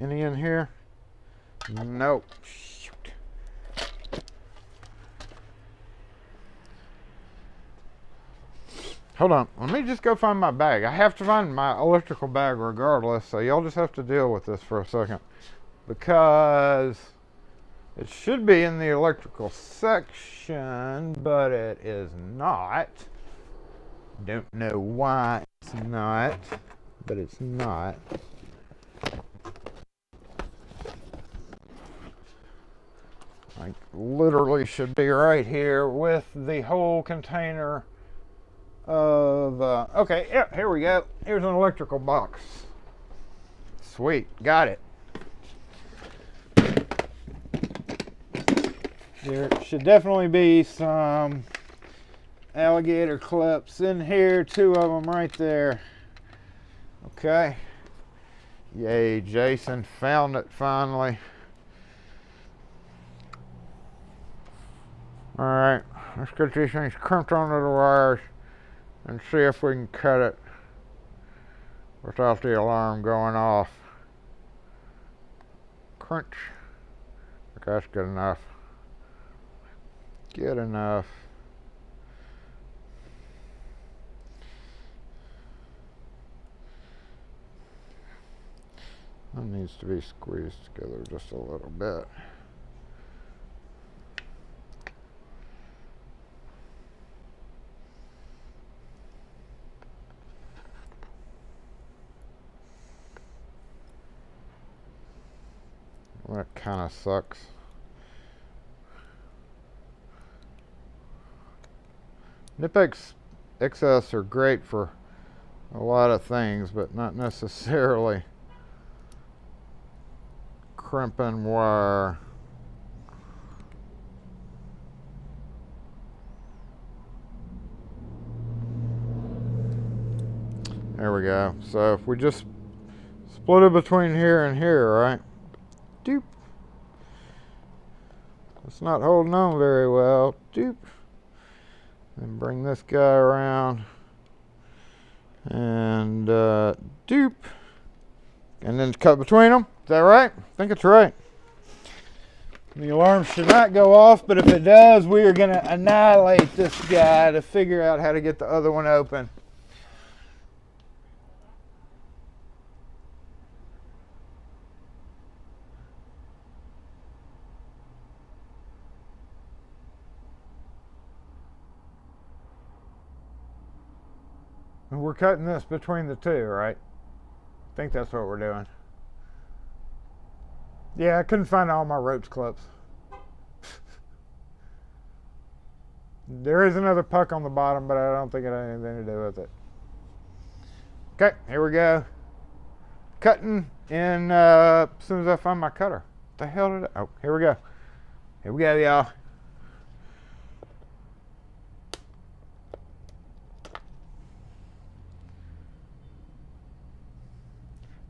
any in here? Nope. Shoot. Hold on, let me just go find my bag. I have to find my electrical bag regardless, so y'all just have to deal with this for a second, because it should be in the electrical section, but it is not. Don't know why it's not, but it's not. Like, literally should be right here with the whole container of, okay, yeah, here we go. Here's an electrical box. Sweet, got it. There should definitely be some alligator clips in here, 2 of them right there. Okay. Yay, Jason found it finally. Alright, let's get these things crimped onto the wires and see if we can cut it without the alarm going off. Crunch. Okay, that's good enough. Good enough. That needs to be squeezed together just a little bit. That kind of sucks. Nip-X XS are great for a lot of things, but not necessarily crimping wire. There we go. So if we just split it between here and here, right? Doop. It's not holding on very well. Doop. Then bring this guy around. And doop. And then cut between them. Is that right? I think it's right. The alarm should not go off, but if it does, we are going to annihilate this guy to figure out how to get the other one open. And we're cutting this between the two, right? I think that's what we're doing. Yeah, I couldn't find all my ropes clips. There is another puck on the bottom, but I don't think it had anything to do with it. Okay, here we go. Cutting in as soon as I find my cutter. What the hell did I... Oh, here we go. Here we go, y'all.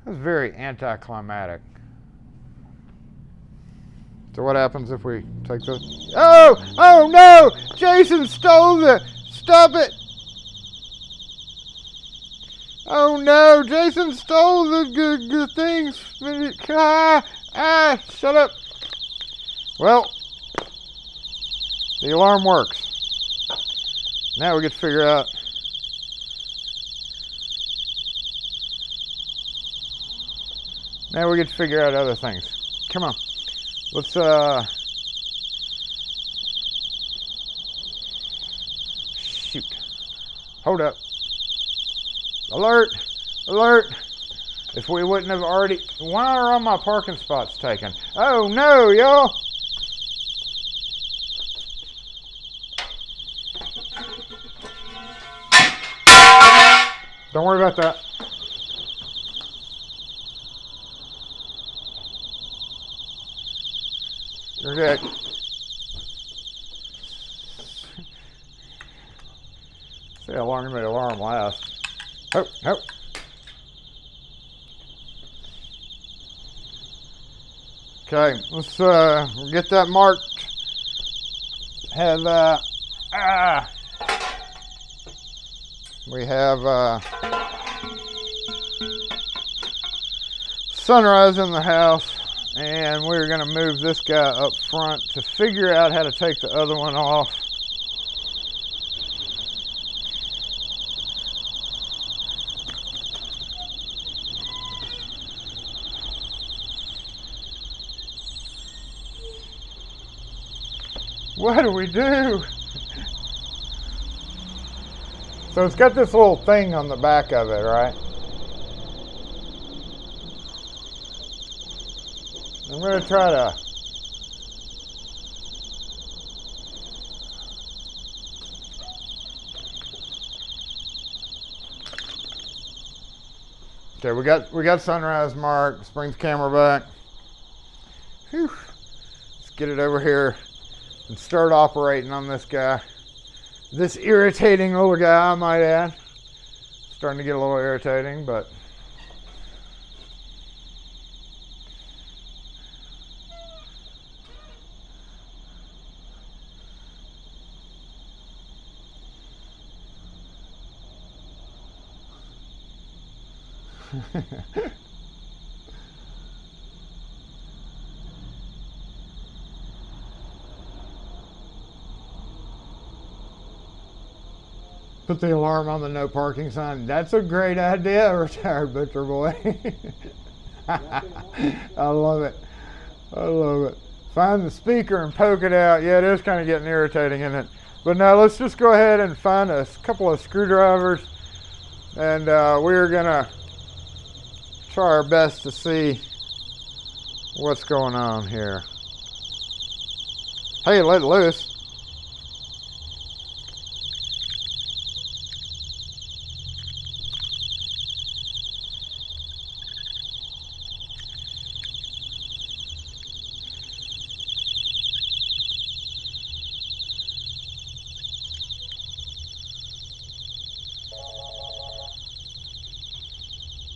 That's very anticlimactic. So what happens if we take this? Oh! Oh no! Jason stole the... Stop it! Oh no! Jason stole the things. Shut up. Well, the alarm works. Now we get to figure out... Now we get to figure out other things. Come on. Let's, shoot. Hold up. Alert! Alert! If we wouldn't have already... Why are all my parking spots taken? Oh no, y'all! Don't worry about that. You're good. See how long the alarm lasts. Oh, oh. Okay, let's get that marked. Have we have sunrise in the house. And we're going to move this guy up front to figure out how to take the other one off. What do we do? So it's got this little thing on the back of it, right? I'm going to try to okay, we got sunrise mark. Let's bring the camera back. Whew. Let's get it over here and start operating on this guy. This irritating little guy, I might add. Starting to get a little irritating, but Put the alarm on the no parking sign. That's a great idea, retired butcher boy. I love it. I love it. Find the speaker and poke it out. Yeah, it is kind of getting irritating, isn't it? But now let's just go ahead and find a couple of screwdrivers, and we're gonna try our best to see what's going on here. Hey, let it loose.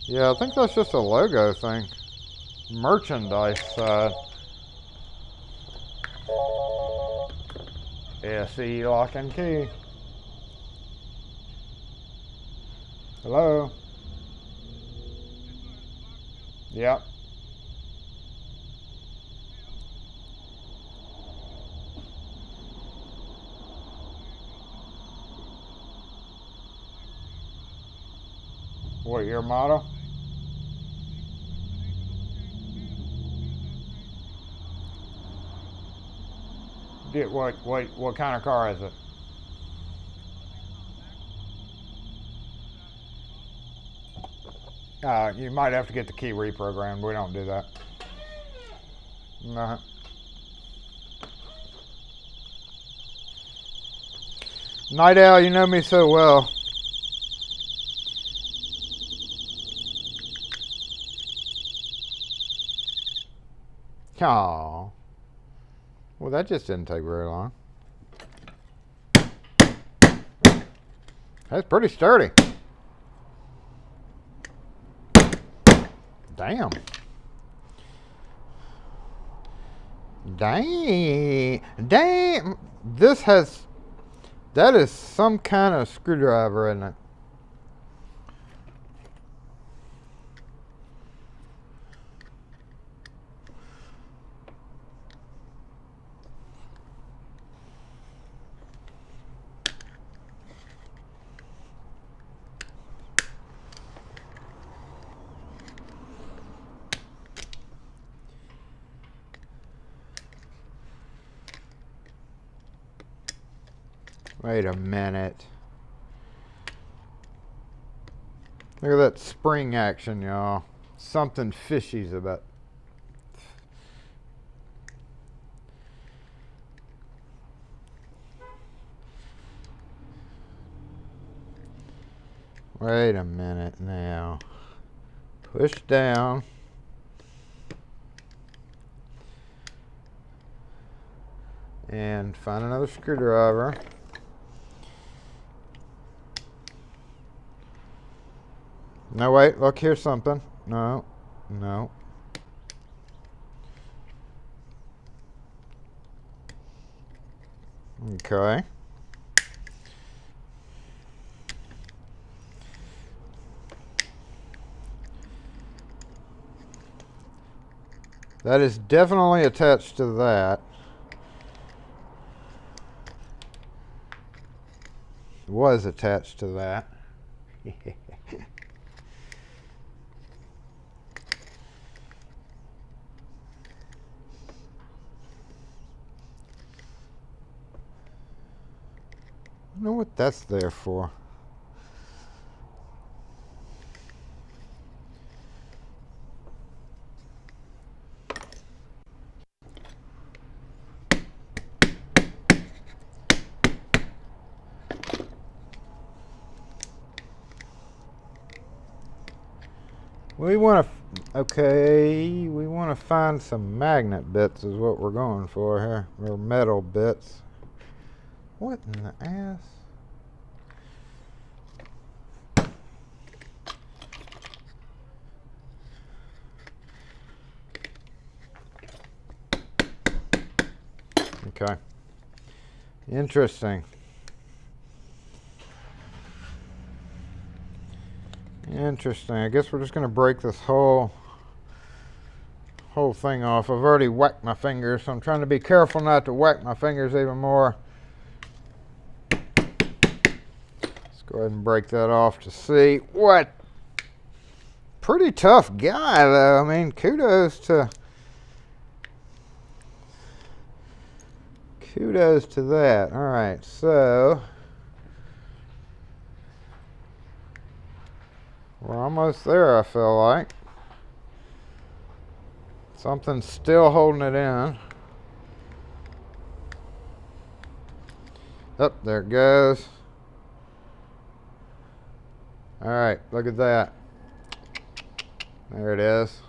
Yeah, I think that's just a logo thing. Merchandise side. SE lock and key. Hello? Yep. What, your motto? What kind of car is it? You might have to get the key reprogrammed. We don't do that. No. Night Owl, you know me so well. Aww. Well, that just didn't take very long. That's pretty sturdy. Damn. Damn. That is some kind of screwdriver, isn't it? Wait a minute. Look at that spring action, y'all. Something fishy's about. Wait a minute now. Push down. And find another screwdriver. No, wait, look, here's something. No. Okay. That is definitely attached to that. Was attached to that. I don't know what that's there for. We want to find some magnet bits is what we're going for here, or metal bits. What in the ass? Okay. Interesting. Interesting. I guess we're just gonna break this whole thing off. I've already whacked my fingers, so I'm trying to be careful not to whack my fingers even more. Let's go ahead and break that off to see what. Pretty tough guy, though. I mean, kudos to that. All right, so we're almost there, I feel like. Something's still holding it in. Oh, there it goes. All right, look at that. There it is.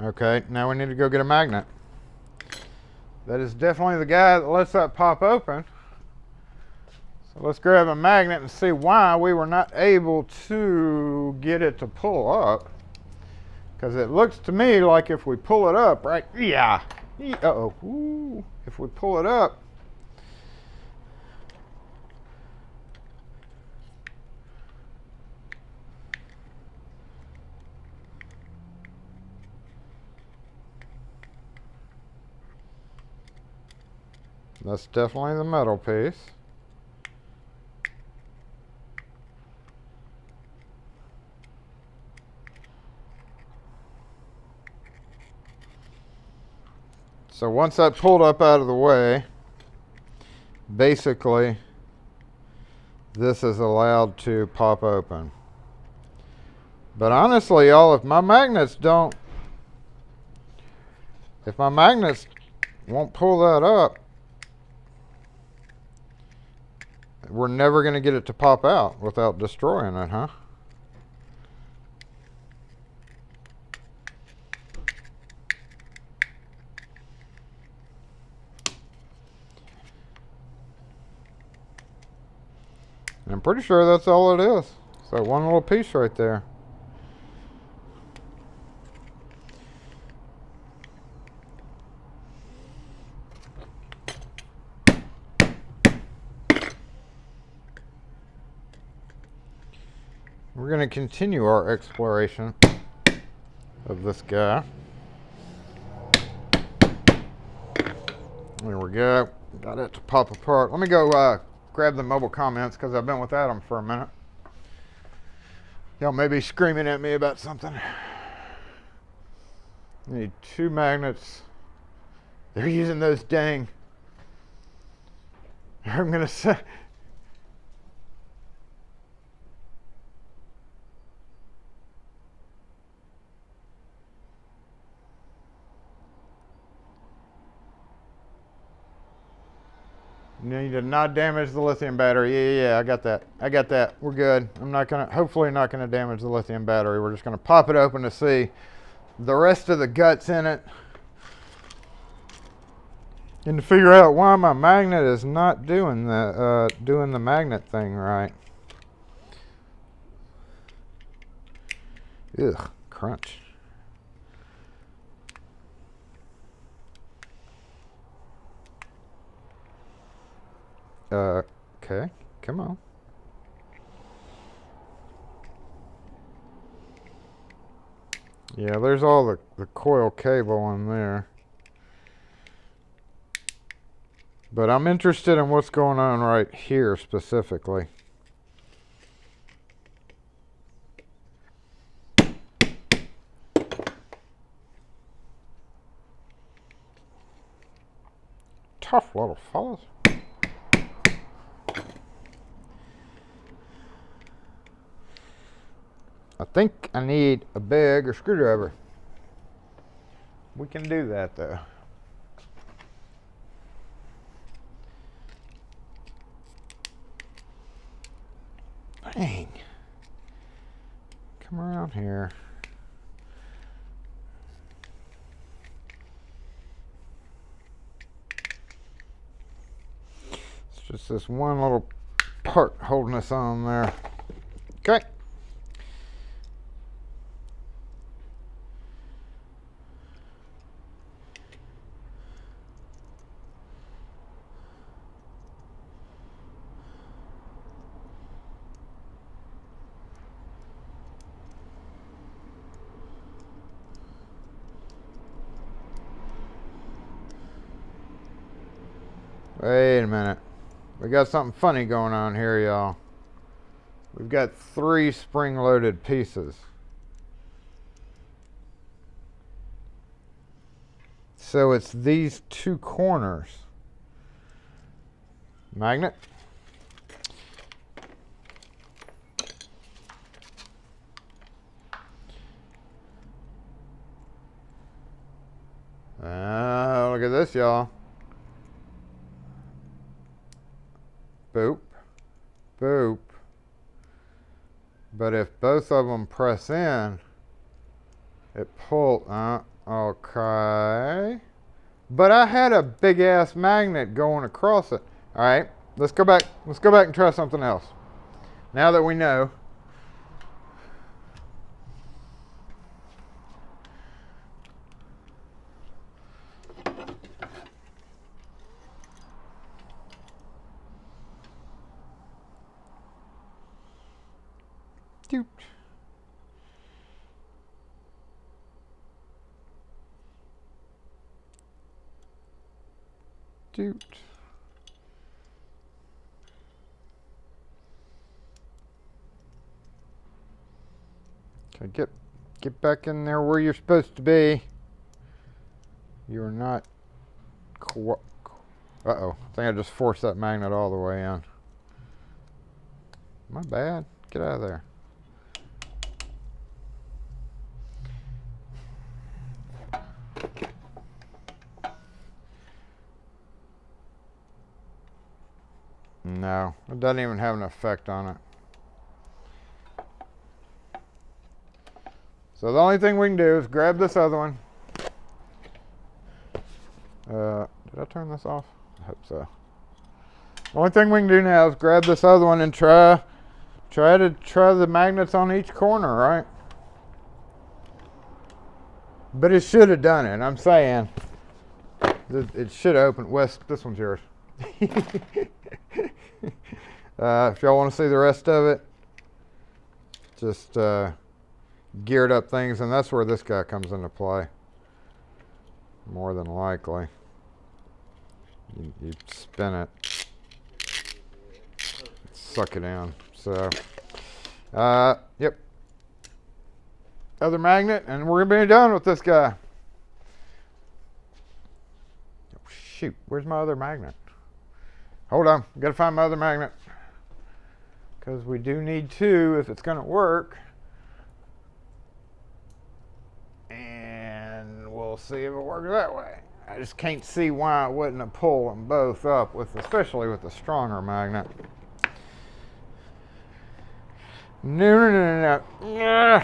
Okay, now we need to go get a magnet. That is definitely the guy that lets that pop open. So let's grab a magnet and see why we were not able to get it to pull up. Because it looks to me like if we pull it up, right? Yeah. Uh-oh. Ooh. If we pull it up, that's definitely the metal piece. So once that pulled up out of the way, basically this is allowed to pop open. But honestly, y'all, if my magnets won't pull that up, we're never going to get it to pop out without destroying it, huh? And I'm pretty sure that's all it is. So one little piece right there. We're going to continue our exploration of this guy. There we go. Got it to pop apart. Let me go grab the mobile comments because I've been without them for a minute. Y'all may be screaming at me about something. Need 2 magnets. They're using those dang. I'm going to say. You did not damage the lithium battery. Yeah, I got that. We're good. I'm not gonna, hopefully not gonna damage the lithium battery. We're just gonna pop it open to see the rest of the guts in it. And to figure out why my magnet is not doing the magnet thing right. Ugh, crunch. Okay, come on. Yeah, there's all the coil cable in there. But I'm interested in what's going on right here specifically. Tough little fellas. I think I need a bigger screwdriver. We can do that though. Dang. Come around here. It's just this one little part holding us on there. Okay. Wait a minute. We got something funny going on here, y'all. We've got 3 spring-loaded pieces. So it's these 2 corners. Magnet. Look at this, y'all. Boop. Boop. But if both of them press in, it pull. Okay. But I had a big ass magnet going across it. All right. Let's go back. Let's go back and try something else. Now that we know. Doot. Doot. Okay, get back in there where you're supposed to be. You're not. Uh-oh. I think I just forced that magnet all the way in. My bad. Get out of there. No, it doesn't even have an effect on it. So the only thing we can do is grab this other one. Did I turn this off? I hope so. The only thing we can do now is grab this other one and try the magnets on each corner, right? But it should have done it. I'm saying it should have opened. Wes, this one's yours. If y'all want to see the rest of it, just geared up things, and that's where this guy comes into play. More than likely. You spin it, suck it in. So, yep. Other magnet, and we're gonna be done with this guy. Oh, shoot, where's my other magnet? Hold on, gotta find my other magnet. Because we do need 2 if it's gonna work. And we'll see if it works that way. I just can't see why I wouldn't have pulled them both up, especially with the stronger magnet. No. Yeah.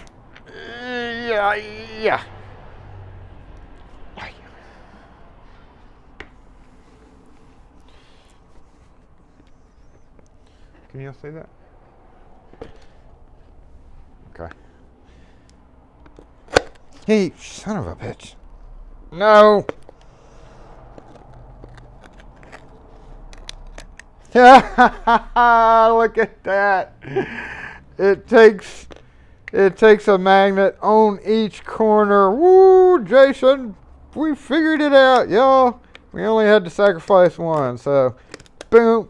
Can you all see that? Okay. Hey, son of a bitch. No. Look at that. It takes a magnet on each corner. Woo, Jason, we figured it out, y'all. We only had to sacrifice one, so boom.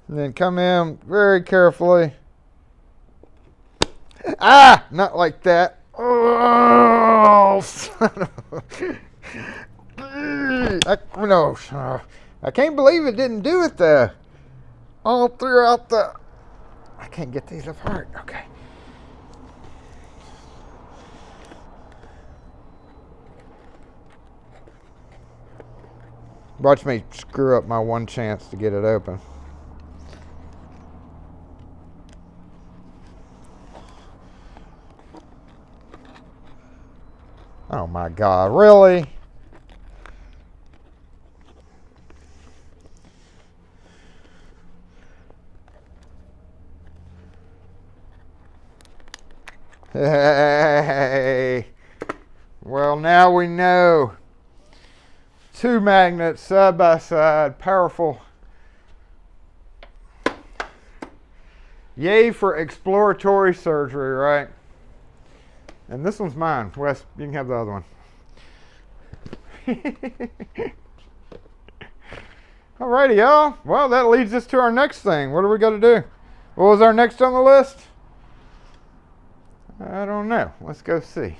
And then come in very carefully. Ah, not like that. Oh, son of a... I can't believe it didn't do it there. All throughout the... I can't get these apart. Okay. Watch me screw up my one chance to get it open. Oh my God, really? Hey. Well, now we know. 2 magnets side by side, powerful. Yay for exploratory surgery, right? And this one's mine. Wes, you can have the other one. Alrighty, y'all. Well, that leads us to our next thing. What do we got to do? What was our next on the list? I don't know. Let's go see.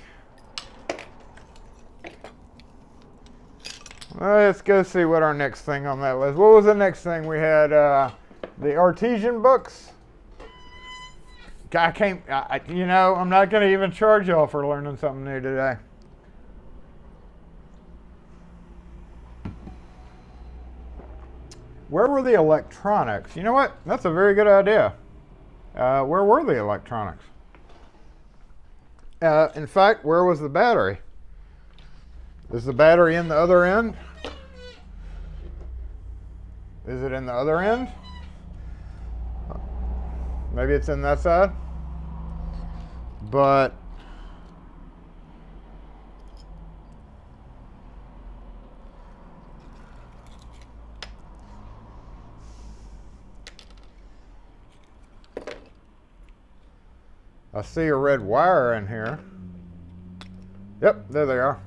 Let's go see what our next thing on that list. What was the next thing? We had the Artisan books. I can't, you know, I'm not going to even charge y'all for learning something new today. Where were the electronics? You know what? That's a very good idea. Where were the electronics? In fact, where was the battery? Is the battery in the other end? Is it in the other end? Maybe it's in that side. But I see a red wire in here. Yep, there they are.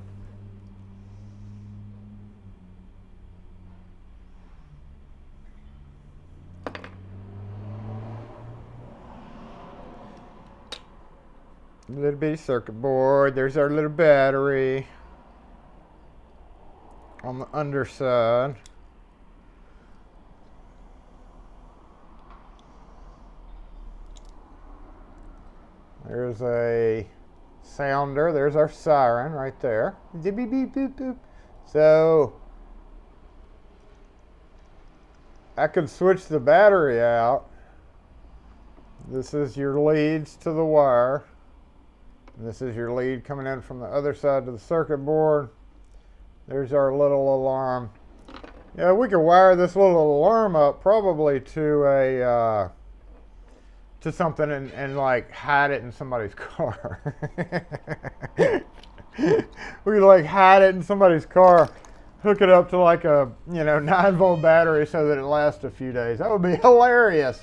Little bitty circuit board. There's our little battery on the underside. There's a sounder. There's our siren right there. Beep, beep, beep, boop, boop. So I can switch the battery out. This is your leads to the wire. This is your lead coming in from the other side to the circuit board. There's our little alarm. Yeah, we could wire this little alarm up probably to a to something and like hide it in somebody's car. We could like hide it in somebody's car, hook it up to like a 9-volt battery so that it lasts a few days. That would be hilarious.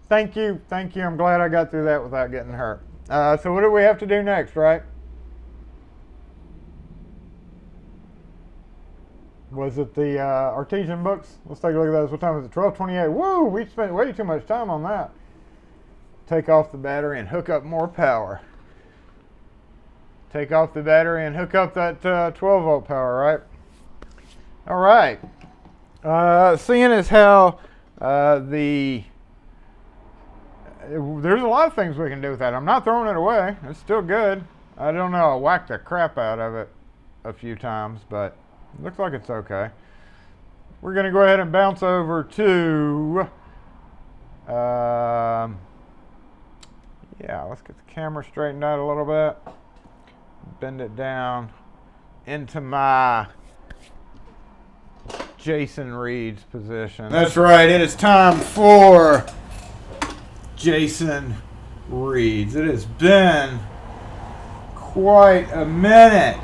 Thank you. I'm glad I got through that without getting hurt. So what do we have to do next, right? Was it the Artisan books? Let's take a look at those. What time is it? 12:28. Woo! We spent way too much time on that. Take off the battery and hook up more power. Take off the battery and hook up that 12-volt power, right? All right. Seeing as how there's a lot of things we can do with that. I'm not throwing it away. It's still good. I don't know. I whacked the crap out of it a few times, but it looks like it's okay. We're going to go ahead and bounce over to, yeah, let's get the camera straightened out a little bit. Bend it down into my Jason Reed's position. That's right. It is time for Jason Reed's. It has been quite a minute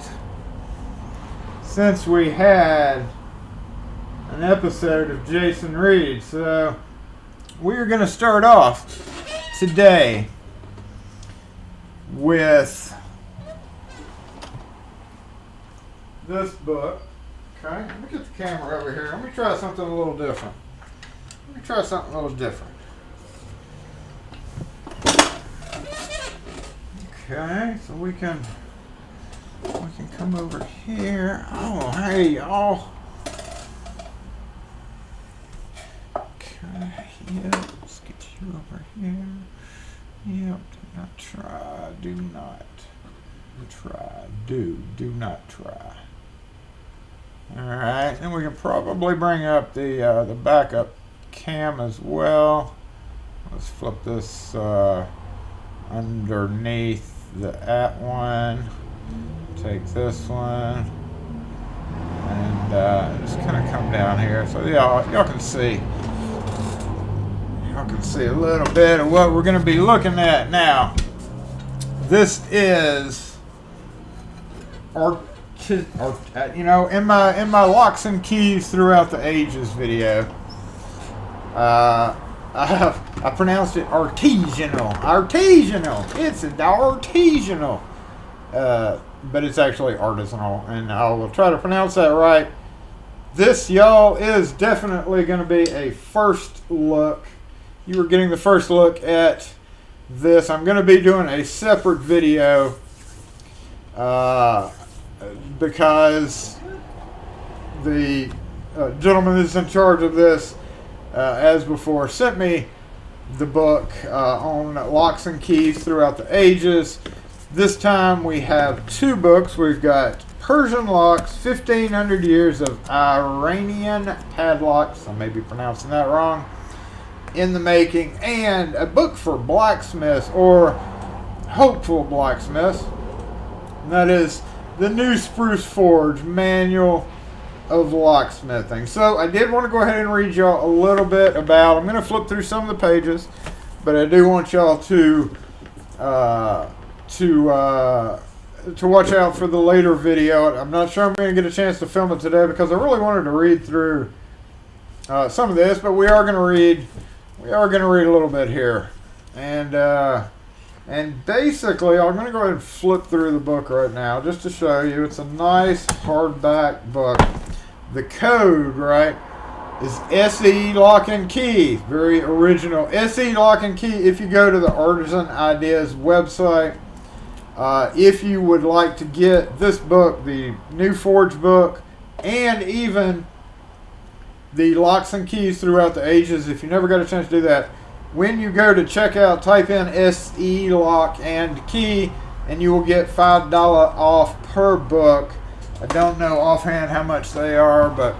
since we had an episode of Jason Reed. So we're going to start off today with this book. Okay, let me get the camera over here. Let me try something a little different. Okay, so we can come over here. Oh, hey, y'all. Okay, yeah, let's get you over here. Yep, do not try. Alright, and we can probably bring up the backup cam as well. Let's flip this underneath the at one. Take this one and just kind of come down here so y'all can see a little bit of what we're going to be looking at now. This is in my locks and keys throughout the ages video, I pronounced it artisanal. It's an artisanal but it's actually artisanal, and I will try to pronounce that right. This, y'all, is definitely going to be a first look. You were getting the first look at this. I'm going to be doing a separate video because the gentleman that's in charge of this, as before, sent me the book on locks and keys throughout the ages. This time we have two books. We've got Persian Locks, 1500 Years of Iranian Padlocks, I may be pronouncing that wrong, in the making, and a book for blacksmiths, or hopeful blacksmiths, and that is the New Spruce Forge Manual of Locksmithing. So I did want to go ahead and read y'all a little bit about, I'm going to flip through some of the pages, but I do want y'all to watch out for the later video. I'm not sure I'm going to get a chance to film it today because I really wanted to read through some of this, but we are going to read a little bit here, and basically I'm going to go ahead and flip through the book right now just to show you. It's a nice hardback book. The code, right, is SE Lock and Key. Very original. SE Lock and Key. If you go to the Artisan Ideas website, if you would like to get this book, the New Forge book, and even the Locks and Keys throughout the ages, if you never got a chance to do that, when you go to checkout, type in SE Lock and Key, and you will get $5 off per book. I don't know offhand how much they are, but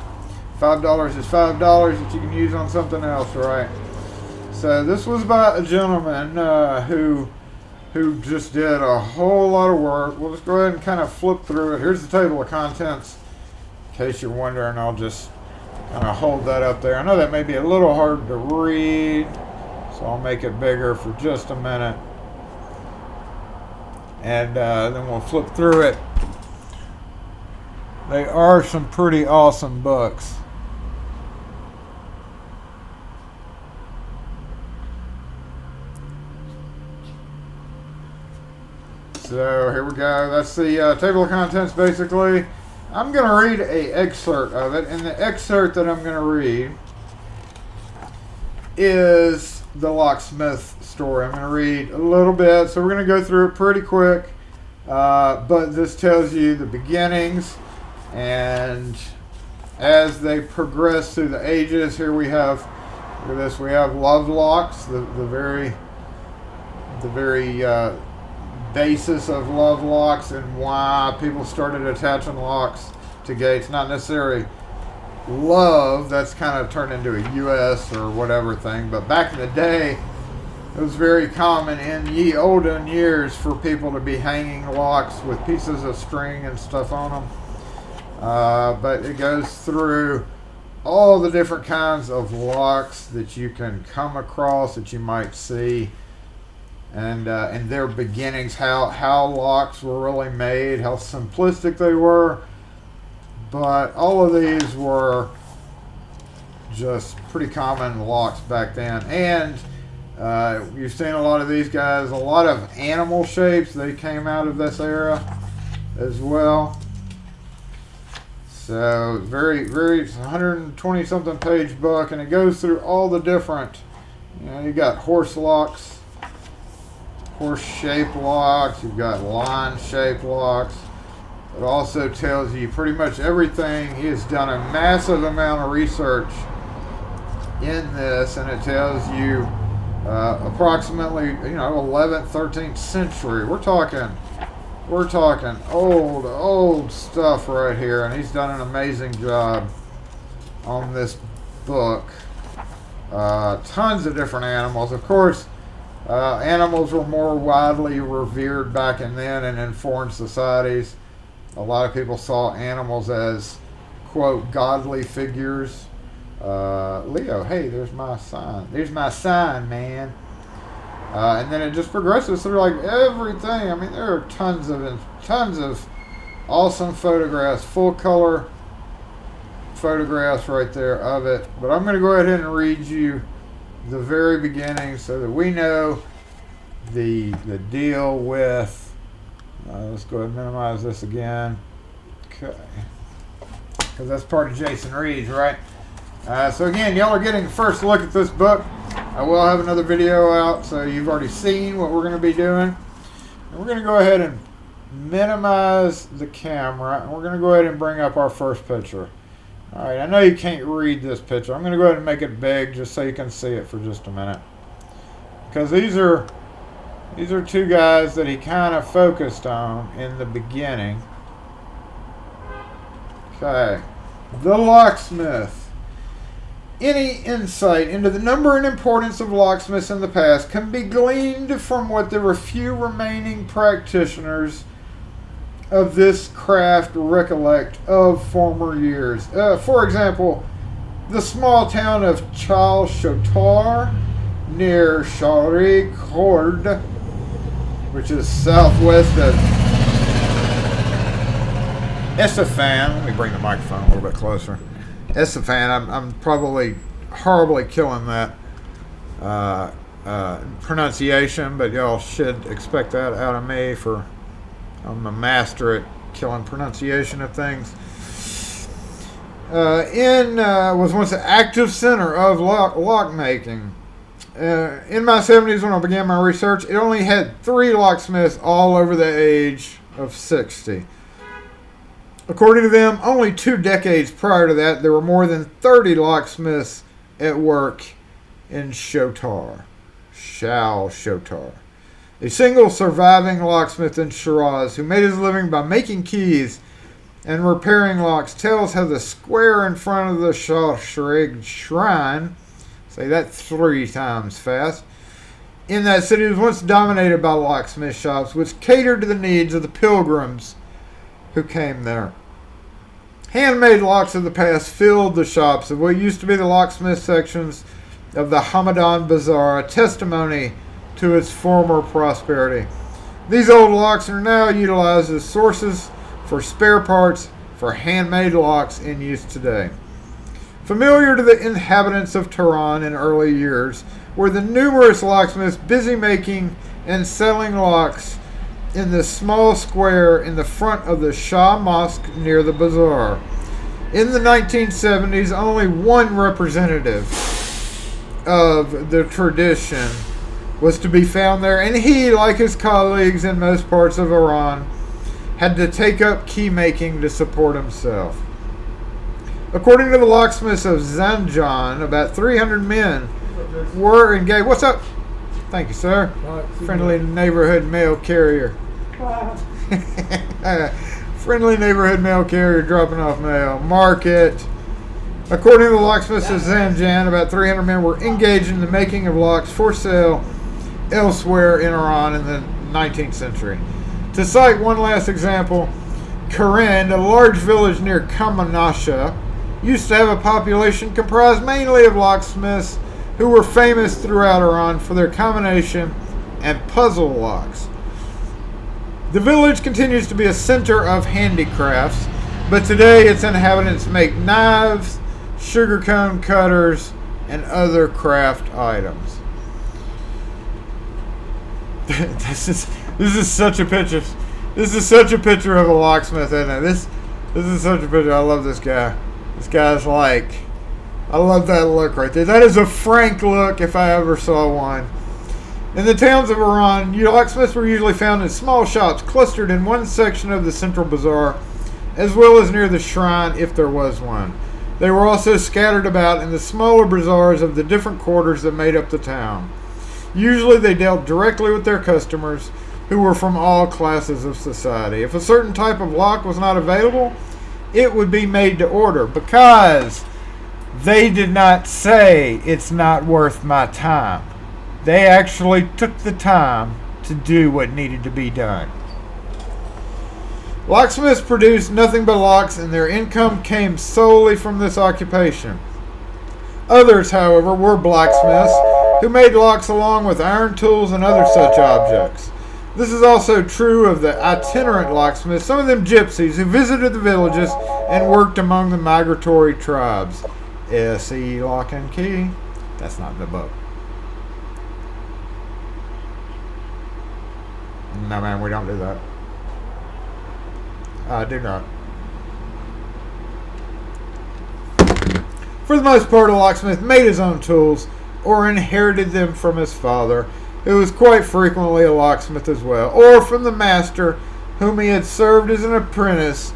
$5 is $5 that you can use on something else, right? So this was by a gentleman who just did a whole lot of work. We'll just go ahead and kind of flip through it. Here's the table of contents. In case you're wondering, I'll just kind of hold that up there. I know that may be a little hard to read, so I'll make it bigger for just a minute. And then we'll flip through it. They are some pretty awesome books. So here we go. That's the table of contents, basically. I'm going to read an excerpt of it, and the excerpt that I'm going to read is the Locksmith story. I'm going to read a little bit, so we're going to go through it pretty quick, but this tells you the beginnings, and as they progress through the ages, here we have, look at this, we have love locks, the very basis of love locks and why people started attaching locks to gates. Not necessarily love, that's kind of turned into a US or whatever thing, but back in the day it was very common in ye olden years for people to be hanging locks with pieces of string and stuff on them. But it goes through all the different kinds of locks that you can come across, that you might see, and their beginnings, how locks were really made, how simplistic they were. But all of these were just pretty common locks back then. And you've seen a lot of these guys, a lot of animal shapes, they came out of this era as well. So very, very 120 something page book, and it goes through all the different, you got horse locks, horse shaped locks, you've got line shaped locks. It also tells you pretty much everything. He has done a massive amount of research in this, and it tells you approximately 11th, 13th century. We're talking old stuff right here, and he's done an amazing job on this book. Tons of different animals. Of course, animals were more widely revered back in then and in foreign societies. A lot of people saw animals as, quote, godly figures. Leo, hey, there's my sign. There's my sign, man. And then it just progresses through like everything. I mean, there are tons of awesome photographs, full color photographs right there of it. But I'm going to go ahead and read you the very beginning so that we know the deal with Let's go ahead and minimize this again. Okay. Because that's part of Jason Reed's, right? So again, y'all are getting the first look at this book. I will have another video out, so you've already seen what we're going to be doing. And we're going to go ahead and minimize the camera, and we're going to go ahead and bring up our first picture. Alright, I know you can't read this picture. I'm going to go ahead and make it big just so you can see it for just a minute. Because these are two guys that he kind of focused on in the beginning. Okay. The Locksmith. Any insight into the number and importance of locksmiths in the past can be gleaned from what the few remaining practitioners of this craft recollect of former years. For example, the small town of Chal-Chotar near Charry-Cord, which is southwest of Esfand. Let me bring the microphone a little bit closer. Esfand, I'm probably horribly killing that pronunciation, but y'all should expect that out of me, for I'm a master at killing pronunciation of things. Was once an active center of lock making. In my 70s, when I began my research, it only had 3 locksmiths all over the age of 60. According to them, only 2 decades prior to that, there were more than 30 locksmiths at work in Chal-Chotar. A single surviving locksmith in Shiraz, who made his living by making keys and repairing locks, tells how the square in front of the Shah-Shreg shrine, say that 3 times fast, in that city was once dominated by locksmith shops, which catered to the needs of the pilgrims who came there. Handmade locks of the past filled the shops of what used to be the locksmith sections of the Hamadan Bazaar, a testimony to its former prosperity. These old locks are now utilized as sources for spare parts for handmade locks in use today. Familiar to the inhabitants of Tehran in early years were the numerous locksmiths busy making and selling locks in the small square in the front of the Shah Mosque near the bazaar. In the 1970s, only one representative of the tradition was to be found there, and he, like his colleagues in most parts of Iran, had to take up key making to support himself. According to the locksmiths of Zanjan, about 300 men were engaged. What's up? Thank you, sir. Friendly neighborhood mail carrier. Friendly neighborhood mail carrier dropping off mail. Market. According to the locksmiths of Zanjan, about 300 men were engaged in the making of locks for sale elsewhere in Iran in the 19th century. To cite one last example, Karind, a large village near Kamanasha, used to have a population comprised mainly of locksmiths who were famous throughout Iran for their combination and puzzle locks. The village continues to be a center of handicrafts, but today its inhabitants make knives, sugarcone cutters, and other craft items. This is such a picture. This is such a picture of a locksmith, isn't it? This is such a picture. I love this guy. This guy's like, I love that look right there. That is a frank look if I ever saw one. In the towns of Iran, locksmiths were usually found in small shops clustered in one section of the central bazaar, as well as near the shrine if there was one. They were also scattered about in the smaller bazaars of the different quarters that made up the town. Usually they dealt directly with their customers, who were from all classes of society. If a certain type of lock was not available, it would be made to order, because they did not say it's not worth my time. They actually took the time to do what needed to be done. Locksmiths produced nothing but locks, and their income came solely from this occupation. Others, however, were blacksmiths who made locks along with iron tools and other such objects. This is also true of the itinerant locksmiths, some of them gypsies who visited the villages and worked among the migratory tribes. S.E. Lock and Key. That's not in the book. No, man, we don't do that. I do not. For the most part, a locksmith made his own tools or inherited them from his father, who was quite frequently a locksmith as well, or from the master whom he had served as an apprentice.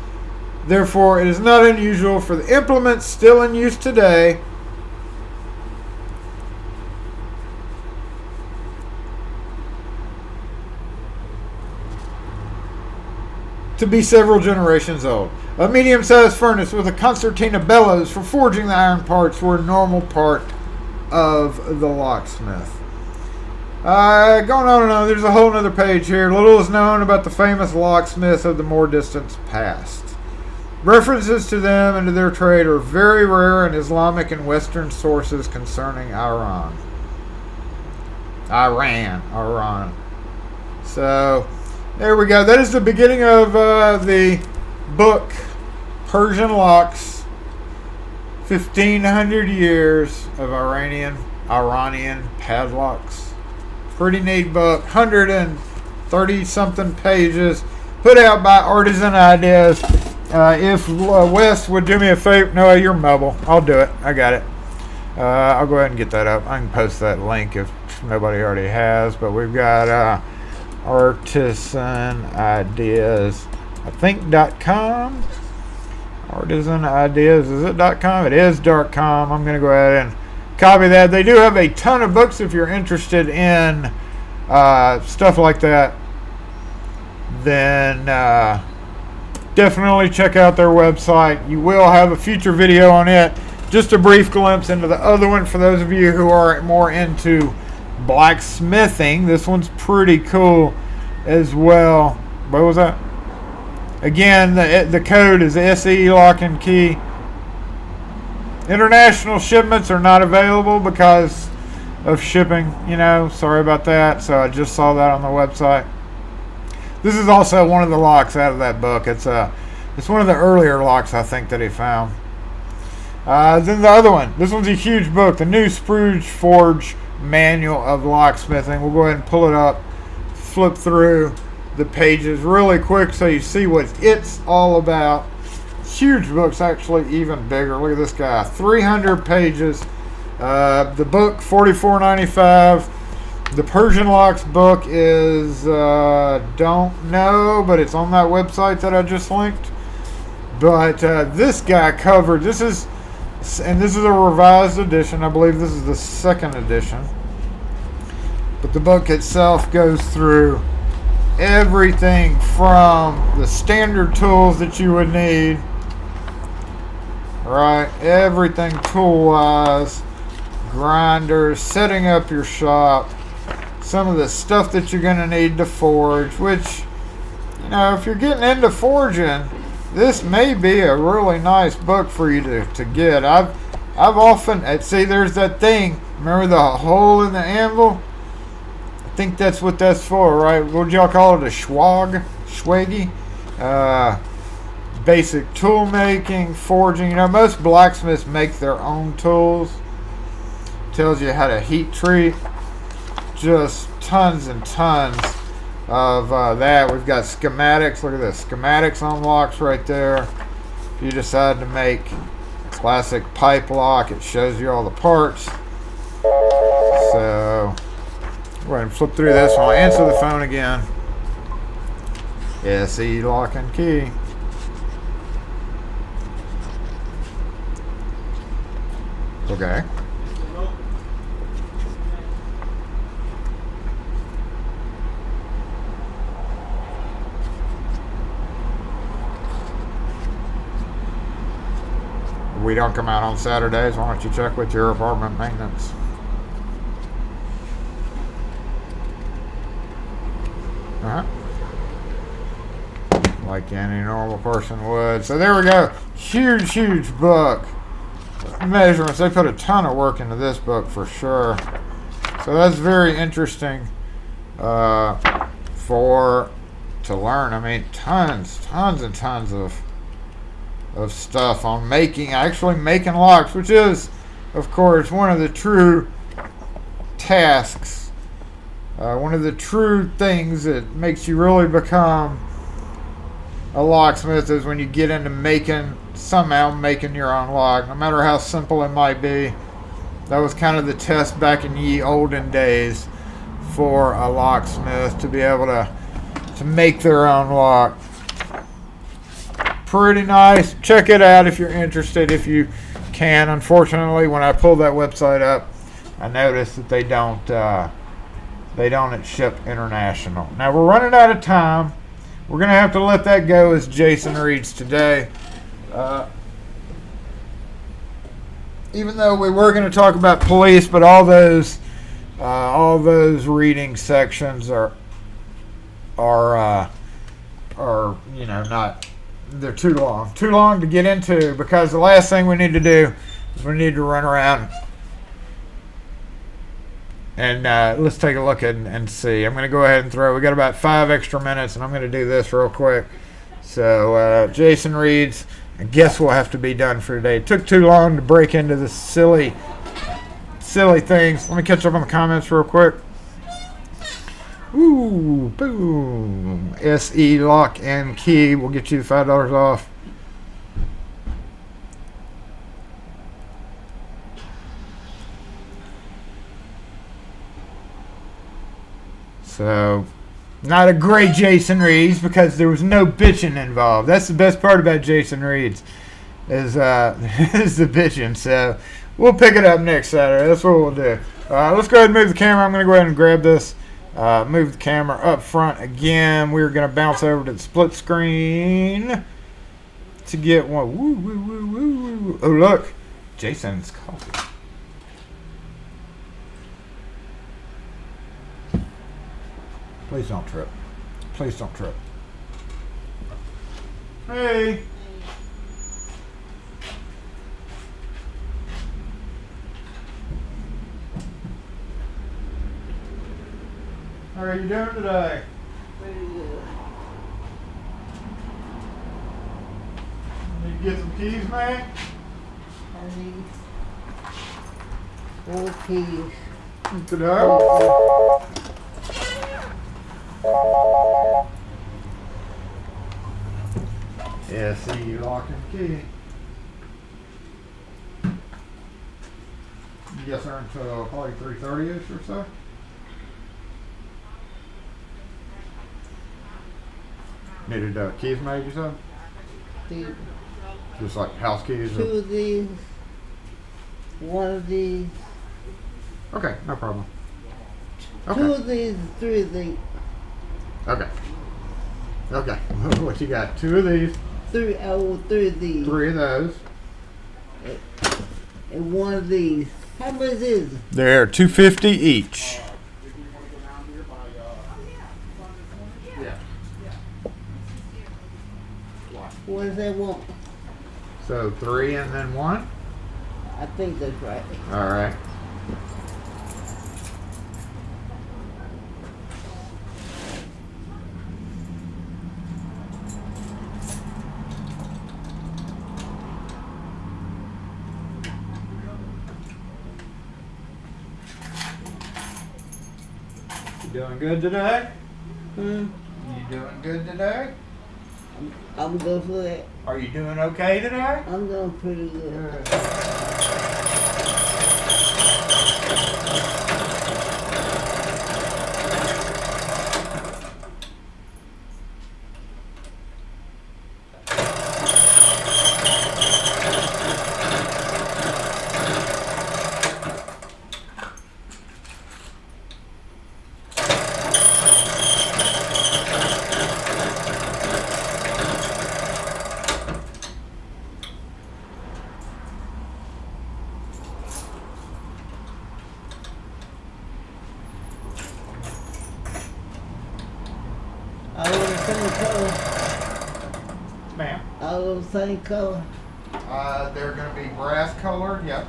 Therefore, it is not unusual for the implements still in use today to be several generations old. A medium-sized furnace with a concertina bellows for forging the iron parts were a normal part of the locksmith. Going on and on, there's a whole other page here. Little is known about the famous locksmiths of the more distant past. References to them and to their trade are very rare in Islamic and Western sources concerning Iran. So, there we go. That is the beginning of the book, Persian Locks, 1,500 years of Iranian padlocks. Pretty neat book, 130-something pages, put out by Artisan Ideas. If Wes would do me a favor, no, you're mobile. I'll do it. I got it. I'll go ahead and get that up. I can post that link if nobody already has, but we've got Artisan Ideas, I think .com. Artisan Ideas, is it .com? It is .com. I'm going to go ahead and copy that. They do have a ton of books if you're interested in stuff like that. Then definitely check out their website. You will have a future video on it. Just a brief glimpse into the other one for those of you who are more into blacksmithing. This one's pretty cool as well. What was that? Again, the code is SE Lock and Key. International shipments are not available because of shipping. Sorry about that. So I just saw that on the website. This is also one of the locks out of that book. It's one of the earlier locks I think that he found. Then the other one. This one's a huge book. The New Scrooge Forge Manual of Locksmithing. We'll go ahead and pull it up. Flip through the pages really quick so you see what it's all about. Huge book's actually even bigger. Look at this guy. 300 pages. The book, $44.95. The Persian Locks book is, don't know, but it's on that website that I just linked. But this guy covered, this is a revised edition. I believe this is the second edition. But the book itself goes through everything from the standard tools that you would need, right? Everything tool-wise, grinders, setting up your shop, some of the stuff that you're going to need to forge, which, if you're getting into forging, this may be a really nice book for you to get. I've often, there's that thing, remember the hole in the anvil? I think that's what that's for, right? What would y'all call it? A schwaggy? Basic tool making, forging. Most blacksmiths make their own tools. Tells you how to heat treat. Just tons and tons of that. We've got schematics. Look at this. Schematics on locks right there. If you decide to make a classic pipe lock, it shows you all the parts. So, go ahead and flip through this one. I'll answer the phone again. SE Lock and Key. Okay. We don't come out on Saturdays. Why don't you check with your apartment maintenance? Like any normal person would. So there we go. Huge, huge book. Measurements. They put a ton of work into this book for sure. So that's very interesting to learn. I mean, tons and tons of stuff on actually making locks, which is, of course, one of the true tasks, one of the true things that makes you really become a locksmith is when you get into somehow making your own lock, no matter how simple it might be. That was kind of the test back in ye olden days for a locksmith to be able to make their own lock. Pretty nice. Check it out if you're interested, if you can. Unfortunately, when I pulled that website up, I noticed that they don't ship international. Now we're running out of time. We're gonna have to let that go as Jason reads today. Even though we were going to talk about police, but all those reading sections are not, they're too long to get into, because the last thing we need to do is we need to run around and let's take a look and see. I'm going to go ahead and we got about 5 extra minutes, and I'm going to do this real quick. So Jason reads. I guess we'll have to be done for today. It took too long to break into the silly things. Let me catch up on the comments real quick. Ooh, boom. SE Lock and Key will get you $5 off. So, not a great Jason Reeds, because there was no bitching involved. That's the best part about Jason Reeds is the bitching. So we'll pick it up next Saturday. That's what we'll do. Let's go ahead and move the camera. I'm going to go ahead and grab this. Move the camera up front again. We're going to bounce over to the split screen to get one. Woo, woo, woo, woo, woo. Oh, look. Jason's coffee. Please don't trip. Please don't trip. Hey. How are you doing today? Pretty good. Need to get some keys, man? I need 4 keys. Today? Yeah, see, lock and key. Yes, sir, until probably 3:30ish or so. Needed keys made, you said? The Just like house keys? 2 of these, 1 of these, Okay, no problem. 2 Okay. of these, 3 of these. Okay. Okay. What you got? 2 of these, 3 of these. 3 of those. And 1 of these. How much is it? They're $250 each. What does that want? So 3 and then 1? I think that's right. All right. You doing good today? Hmm? You doing good today? I'm good for that. Are you doing okay today? I'm doing pretty good. All of the same color. Ma'am. All of the same color. They're going to be brass colored. Yep.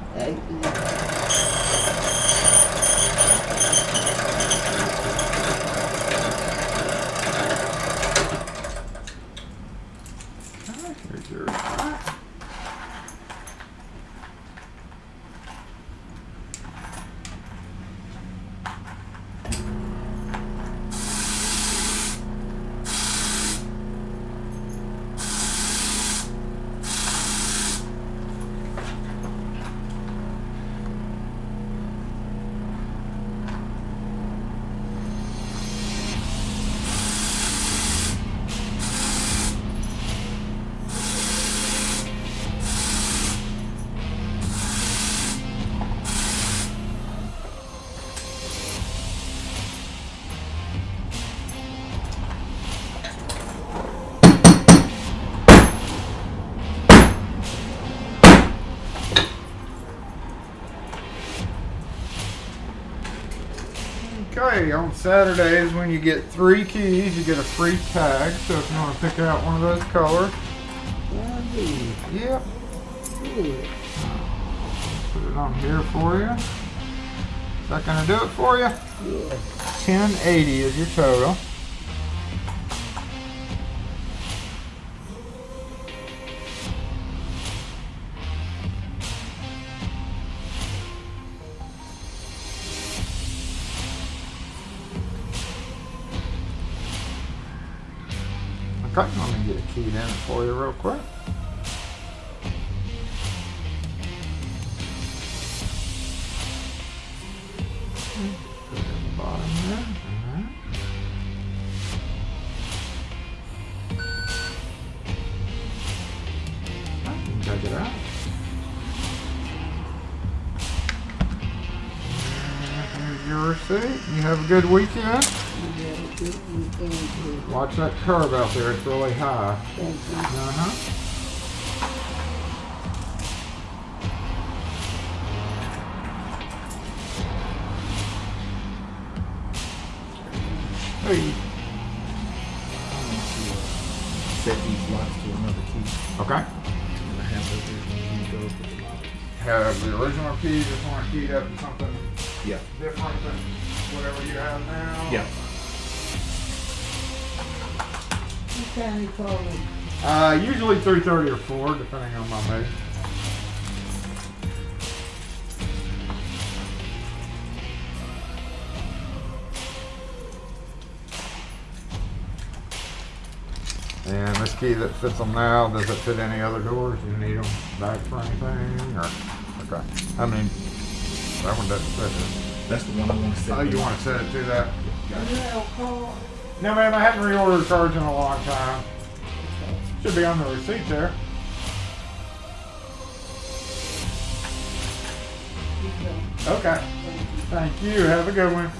Here's yours. Okay, on Saturdays when you get 3 keys, you get a free tag. So if you want to pick out one of those colors, yeah, Good. put it on here for you. Is that going to do it for you? Yes. 1080 is your total. Okay, let me get a key in it for you real quick. Put it in the bottom there. Alright. I can take it out. And here's your receipt. You have a good weekend. You had a good weekend too. Watch that curb out there, it's really high. Thank you. Uh-huh. Hey. Set these locks to another key. Okay. And I have those key goes with the lock. Have the original key, just want to key it up to something Yeah. different than whatever you have now. Yeah. What time you calling? Usually 3:30 or 4, depending on my mood. And this key that fits them now, does it fit any other doors? Do you need them back for anything? Or okay. I mean, that one doesn't fit it. That's the one I want to set. Oh, you want to set it to that? You have a call? No, ma'am, I haven't reordered cards in a long time. Should be on the receipt there. Okay. Thank you. Have a good one.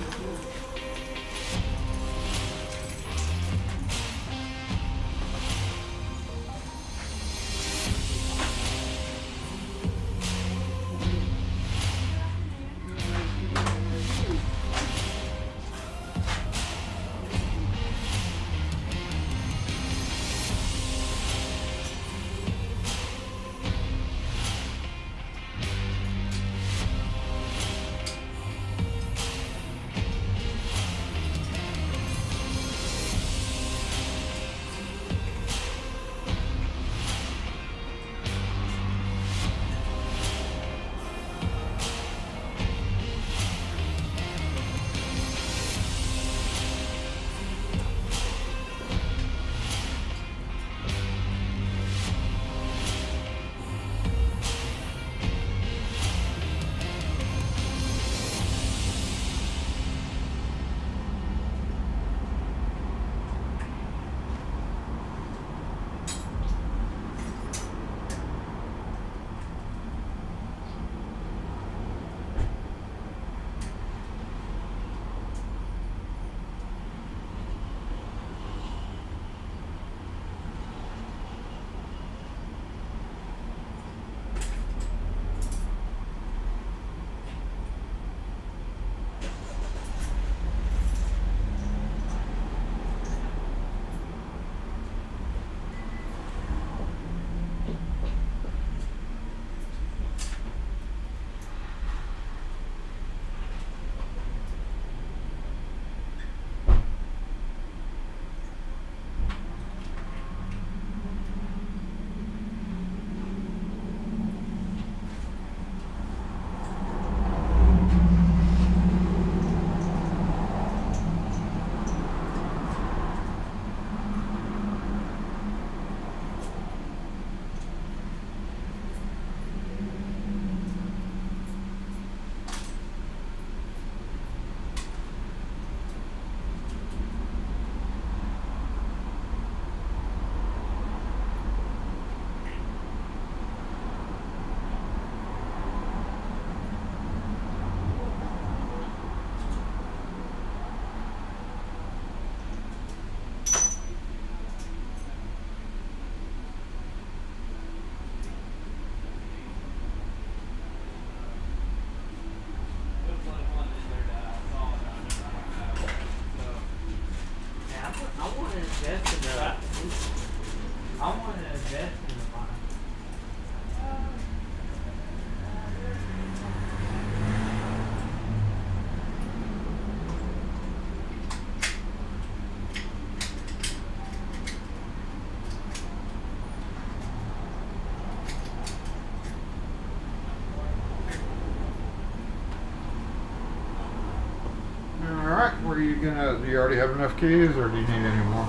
do you already have enough keys, or do you need any more?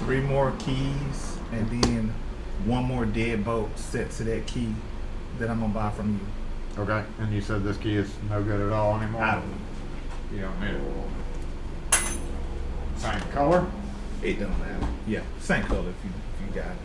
3 more keys, and then 1 more deadbolt set to that key that I'm gonna buy from you. Okay. And you said this key is no good at all anymore? I don't. You don't need it. Same color? It don't matter. Yeah, same color if you got it.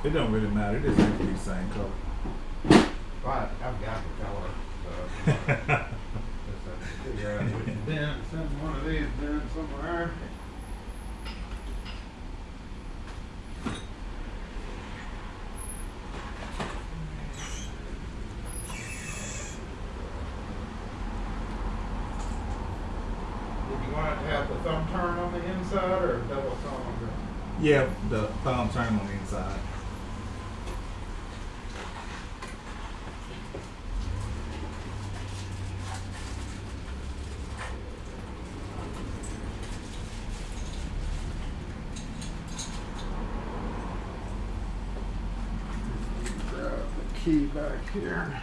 It don't really matter. It is usually the same color. Right, I've got the color. So just have to figure out which bin. Send one of these bin somewhere. Did you want it to have the thumb turn on the inside or double thumb on the? Yeah, the thumb turn on the inside. Grab the key back here.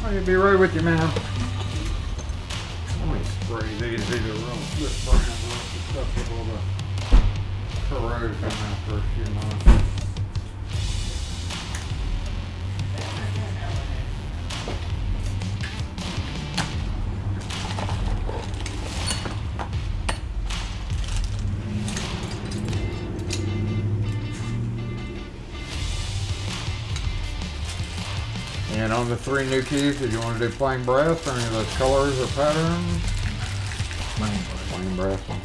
I'll be right with you, man. Let me spray these. These are real good brand. Stuff with all the corrosion after a few months. And on the 3 new keys, did you want to do plain brass or any of those colors or patterns? Plain brass one.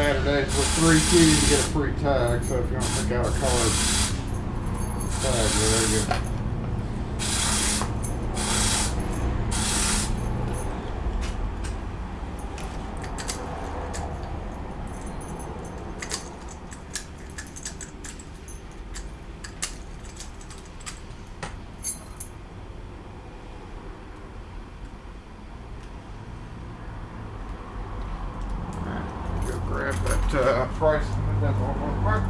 Saturdays with 3 keys, you get a free tag. So if you want to pick out a colored tag, there you go. Grab that price and that all real quick.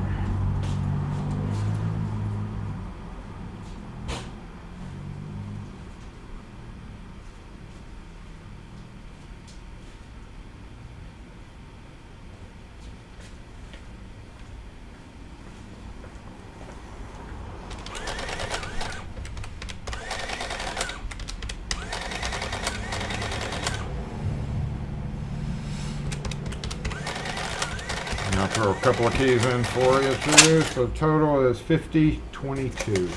I'll throw a couple of keys in for you too. So total is 5022.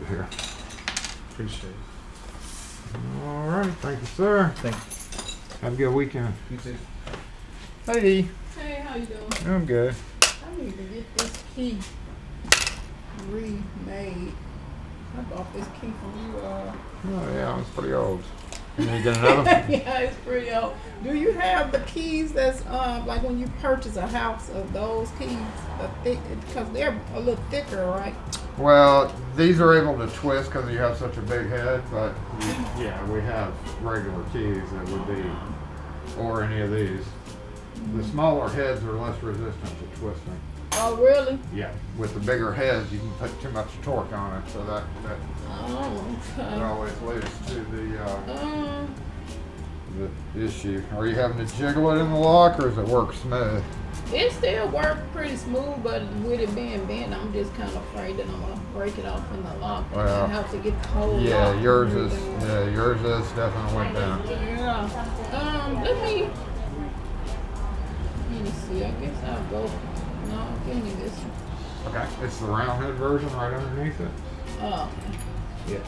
Here. Appreciate it. All right, thank you, sir. Thank you. Have a good weekend. You too. Hey, Hey, how you doing? I'm good. I need to get this key remade. I bought this key from you. Oh yeah, it's pretty old. You need to get another one? Yeah, it's pretty old. Do you have the keys that's like when you purchase a house of those keys, because they're a little thicker, right? Well, these are able to twist because you have such a big head, but yeah, we have regular keys that would be, or any of these. The smaller heads are less resistant to twisting. Oh, really? Yeah, with the bigger heads, you can put too much torque on it, so that Oh, okay. always leads to the issue. Are you having to jiggle it in the lock, or does it work smooth? It still works pretty smooth, but with it being bent, I'm just kind of afraid that I'm gonna break it off in the lock. And Well, I have to get the whole lock. Yeah, and yours is. everything. Yeah, yours is definitely went down. Yeah. Let me see. I guess I'll go. No, give me this one. Okay, it's the round head version right underneath it. Oh. Yeah.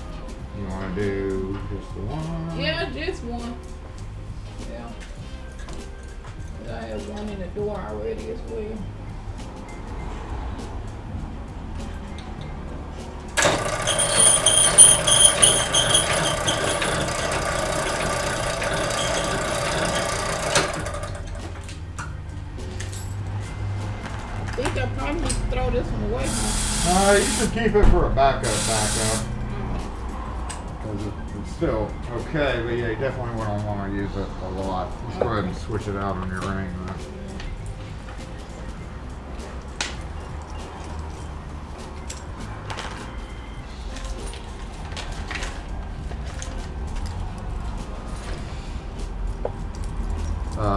You want to do just the one? Yeah, just one. Yeah. But I have one in the door already as well. I think I probably need to throw this one away now. You should keep it for a backup. Because it's still okay, but yeah, you definitely wouldn't want to use it a lot. Just go ahead and switch it out on your ring.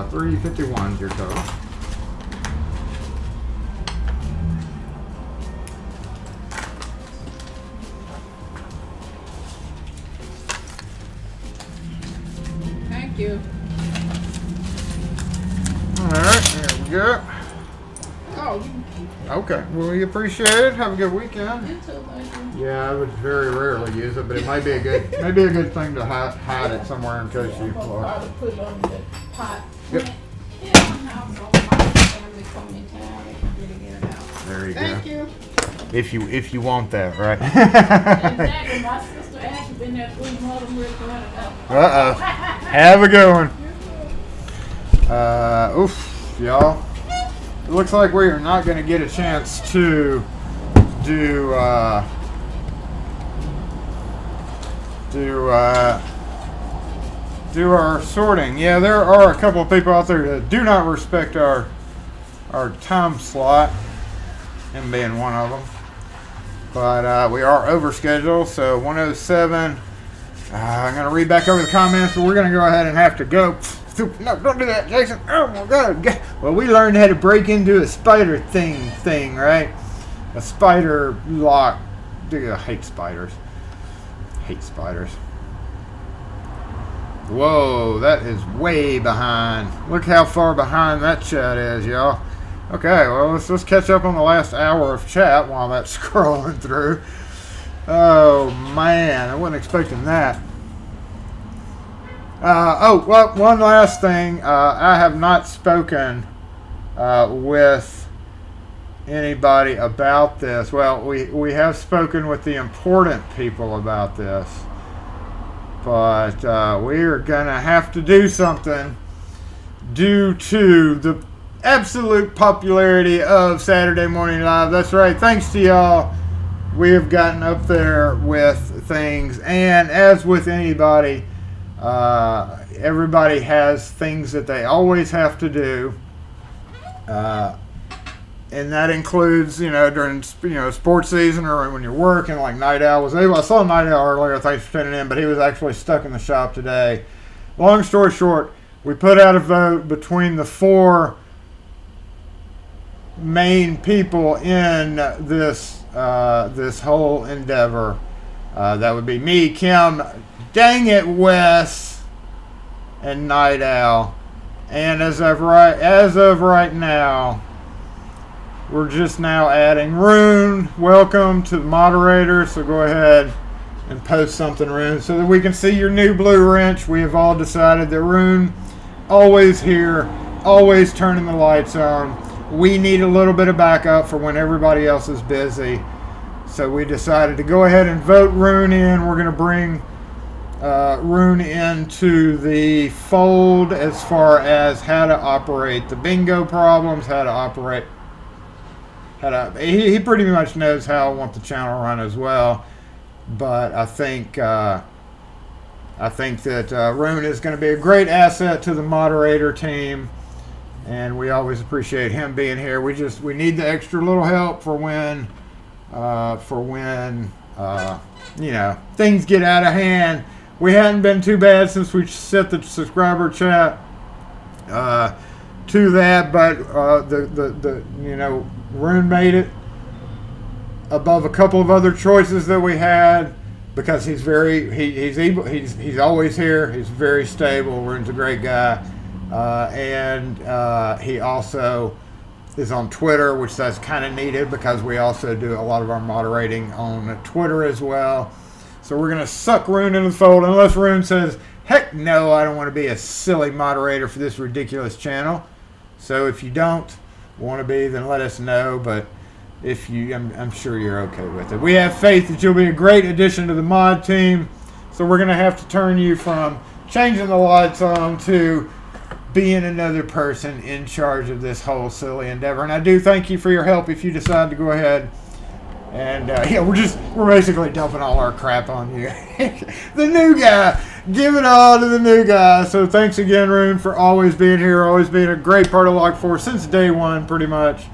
$351 is your total. Thank you. Alright, there we go. Oh, you can keep it. Okay, well, we appreciate it. Have a good weekend. You too, thank you. Yeah, I would very rarely use it, but it might be a good, thing to hide it somewhere in case you. I'm gonna probably put it on the pot. Yep. Yeah, my house, all my family come in town, they can really get it out. There you Thank go. you. If you want that, right? Exactly, my sister actually been there 3 months, I'm really glad about it. Uh-oh. Have a good one. Oof, y'all. It looks like we are not going to get a chance to do our sorting. Yeah, there are a couple of people out there that do not respect our time slot, him being one of them. But we are over schedule, so 107. I'm going to read back over the comments, but we're going to go ahead and have to go. stupid. No, don't do that, Jason. Oh my God. Well, we learned how to break into a spider thing, right? A spider lock. Dude, I hate spiders. Hate spiders. Whoa, that is way behind. Look how far behind that chat is, y'all. Okay, well, let's catch up on the last hour of chat while that's scrolling through. Oh, man, I wasn't expecting that. Oh, well, one last thing. I have not spoken with anybody about this. Well, we have spoken with the important people about this. But we are going to have to do something due to the absolute popularity of Saturday Morning Live. That's right. Thanks to y'all, we have gotten up there with things. And as with anybody, everybody has things that they always have to do. And that includes, during, sports season or when you're working, like Night Owl was able. I saw Night Owl earlier, thanks for tuning in, but he was actually stuck in the shop today. Long story short, we put out a vote between the 4 main people in this whole endeavor. That would be me, Kim, dang it, Wes, and Night Owl. And as of right now, we're just now adding Rune. Welcome to the moderator. So go ahead and post something, Rune, so that we can see your new blue wrench. We have all decided that Rune, always here, always turning the lights on. We need a little bit of backup for when everybody else is busy. So we decided to go ahead and vote Rune in. We're going to bring Rune into the fold as far as how to operate the bingo problems, how to operate. He pretty much knows how I want the channel run as well, but I think that Rune is going to be a great asset to the moderator team, and we always appreciate him being here. We need the extra little help for when things get out of hand. We hadn't been too bad since we set the subscriber chat to that, but Rune made it above a couple of other choices that we had because he's always here. He's very stable. Rune's a great guy, and he also is on Twitter, which that's kind of needed because we also do a lot of our moderating on Twitter as well. So we're gonna suck Rune into the fold unless Rune says, "Heck no, I don't want to be a silly moderator for this ridiculous channel." So if you don't want to be, then let us know, but if you, I'm sure you're okay with it. We have faith that you'll be a great addition to the mod team, so we're going to have to turn you from changing the lights on to being another person in charge of this whole silly endeavor. And I do thank you for your help if you decide to go ahead and we're basically dumping all our crap on you. The new guy, give it all to the new guy. So thanks again, Rune, for always being here, always being a great part of Lock 4 since day one, pretty much.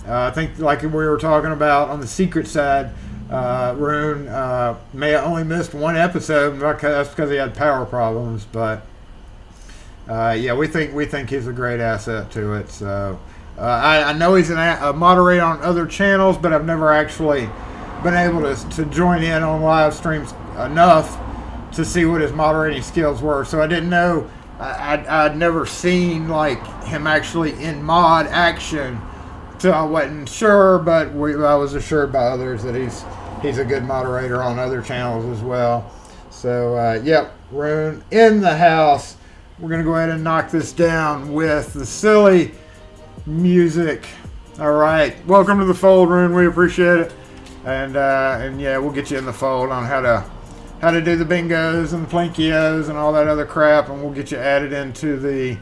I think like we were talking about on the secret side, Rune may have only missed one episode. That's because he had power problems, but we think he's a great asset to it. So. I know he's a moderator on other channels, but I've never actually been able to join in on live streams enough to see what his moderating skills were. So I didn't know. I'd never seen like him actually in mod action, so I wasn't sure. But I was assured by others that he's a good moderator on other channels as well. So Rune in the house. We're gonna go ahead and knock this down with the silly music. All right, welcome to the fold, Rune. We appreciate it, and we'll get you in the fold on how to do the bingos and the plinkios and all that other crap, and we'll get you added into the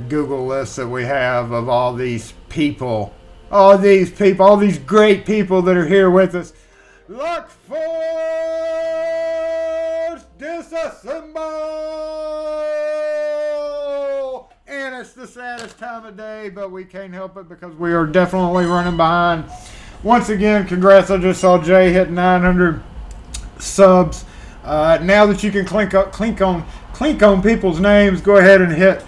Google list that we have of all these great people that are here with us. Lock force disassemble. And it's the saddest time of day, but we can't help it because we are definitely running behind. Once again, congrats. I just saw Jay hit 900 subs. Now that you can click on clink on people's names, go ahead and hit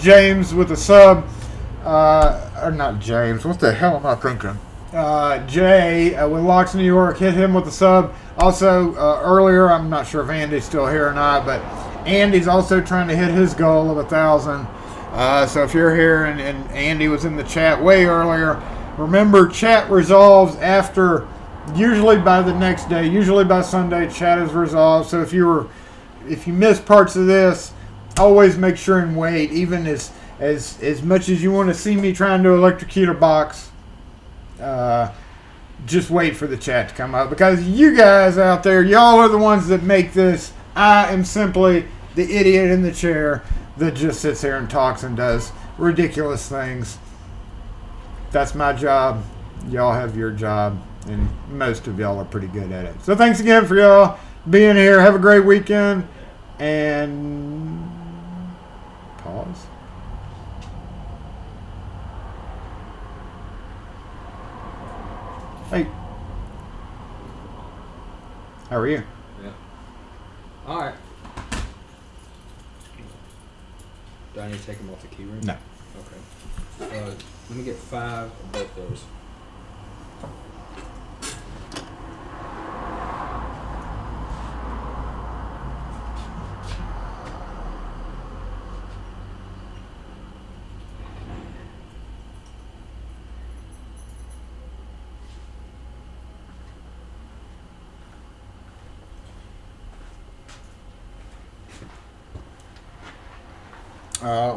James with a sub. Or not James. What the hell am I thinking? Jay with Locks New York. Hit him with a sub. Also, earlier, I'm not sure if Andy's still here or not, but Andy's also trying to hit his goal of 1,000. So if you're here and Andy was in the chat way earlier, remember chat resolves after, usually by the next day, usually by Sunday, chat is resolved. So if you missed parts of this, always make sure and wait, even as much as you want to see me trying to electrocute a box, just wait for the chat to come up, because you guys out there, y'all are the ones that make this. I am simply the idiot in the chair that just sits here and talks and does ridiculous things. That's my job. Y'all have your job, and most of y'all are pretty good at it. So thanks again for y'all being here. Have a great weekend, and pause. Hey, how are you? Yeah. All right. Do I need to take them off the key ring? No. Okay. Let me get 5 of both those.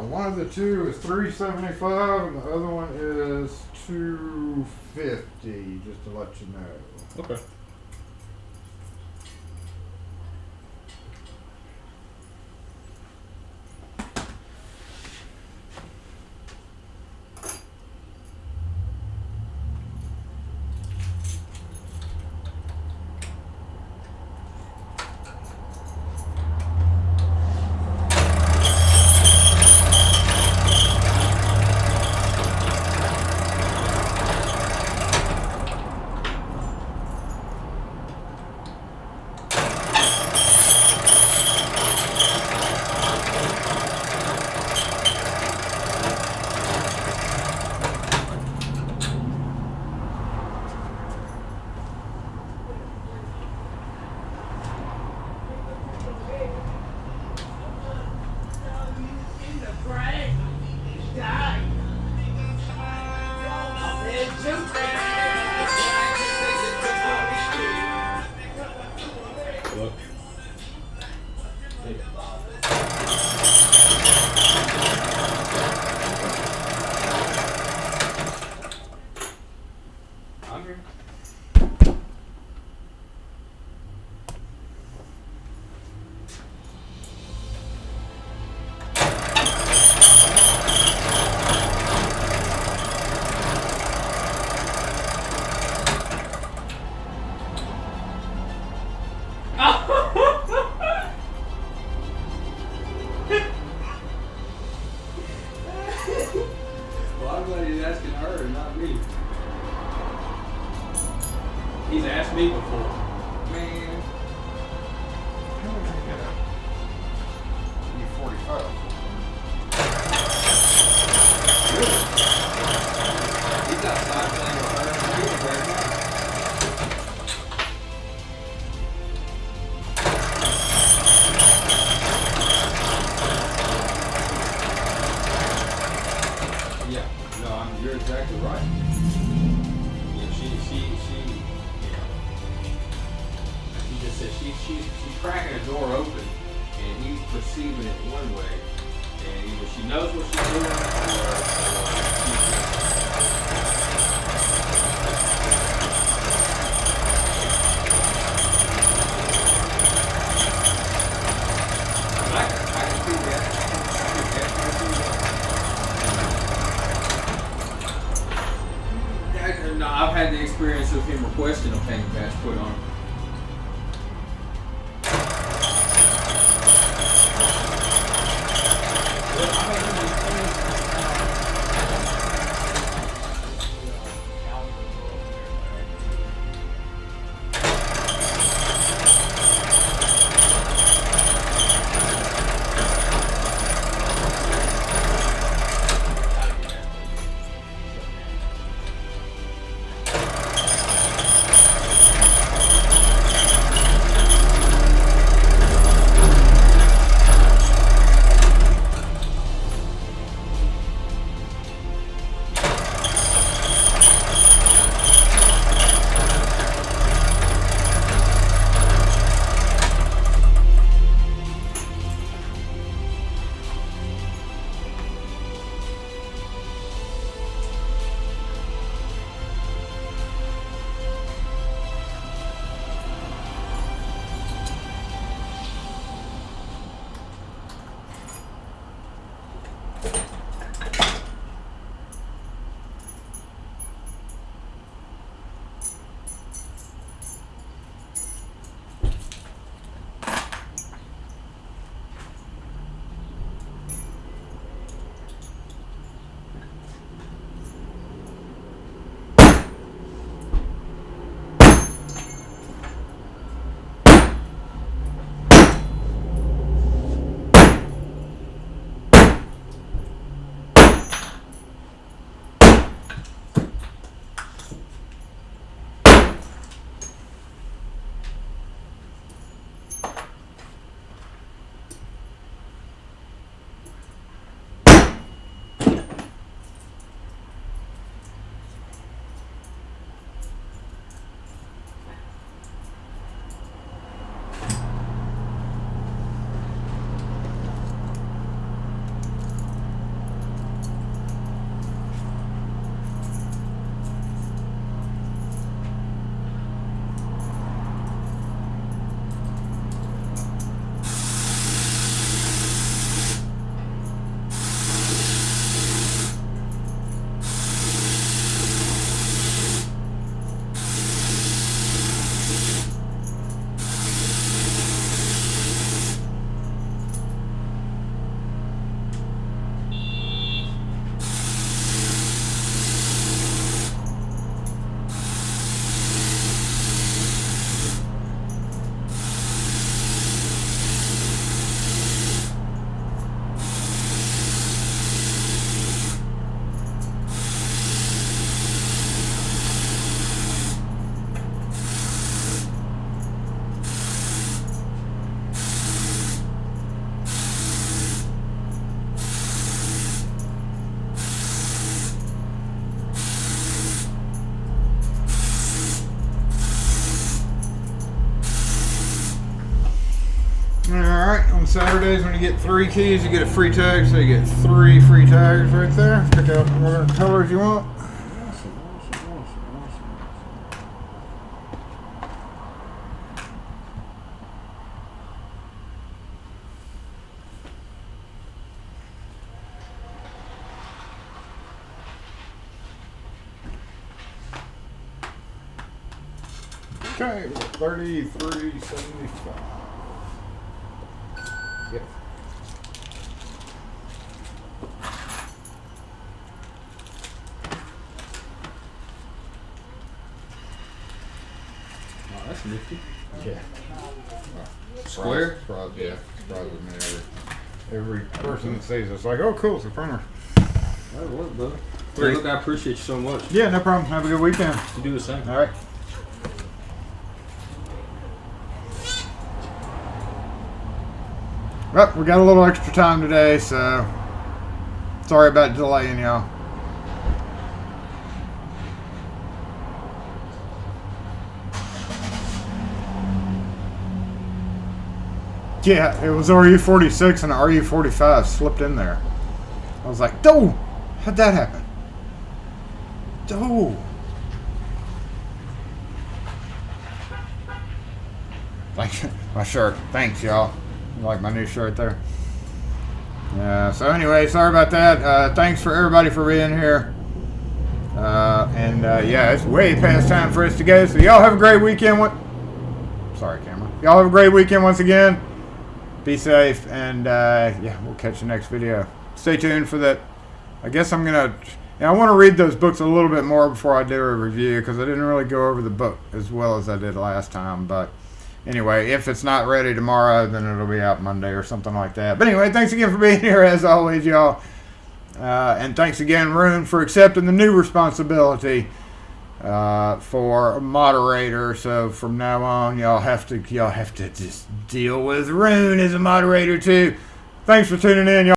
One of the two is $375 and the other one is $250, just to let you know. Okay. Alright, on Saturdays when you get 3 keys, you get a free tag, so you get 3 free tags right there. Pick out whatever colors you want. Okay, 33.75. Yep. Oh, that's nifty. Yeah. Square? Yeah, surprises me. Every person that sees it's like, oh, cool, it's a printer. That'll work, brother. Hey, look, I appreciate you so much. Yeah, no problem. Have a good weekend. You do the same. All right. Well, we got a little extra time today, so sorry about delaying y'all. Yeah, it was RU46 and RU45 slipped in there. I was like, oh, how'd that happen? Oh. Like my shirt. Thanks, y'all. You like my new shirt there? Yeah, so anyway, sorry about that. Thanks for everybody for being here. Yeah, it's way past time for us to go. So y'all have a great weekend. Sorry, camera. Y'all have a great weekend once again. Be safe, and yeah, we'll catch you next video. Stay tuned for that. I guess I'm gonna. I want to read those books a little bit more before I do a review because I didn't really go over the book as well as I did last time. But anyway, if it's not ready tomorrow, then it'll be out Monday or something like that. But anyway, thanks again for being here as always, y'all. And thanks again, Rune, for accepting the new responsibility for moderator. So from now on, y'all have to just deal with Rune as a moderator too. Thanks for tuning in, y'all.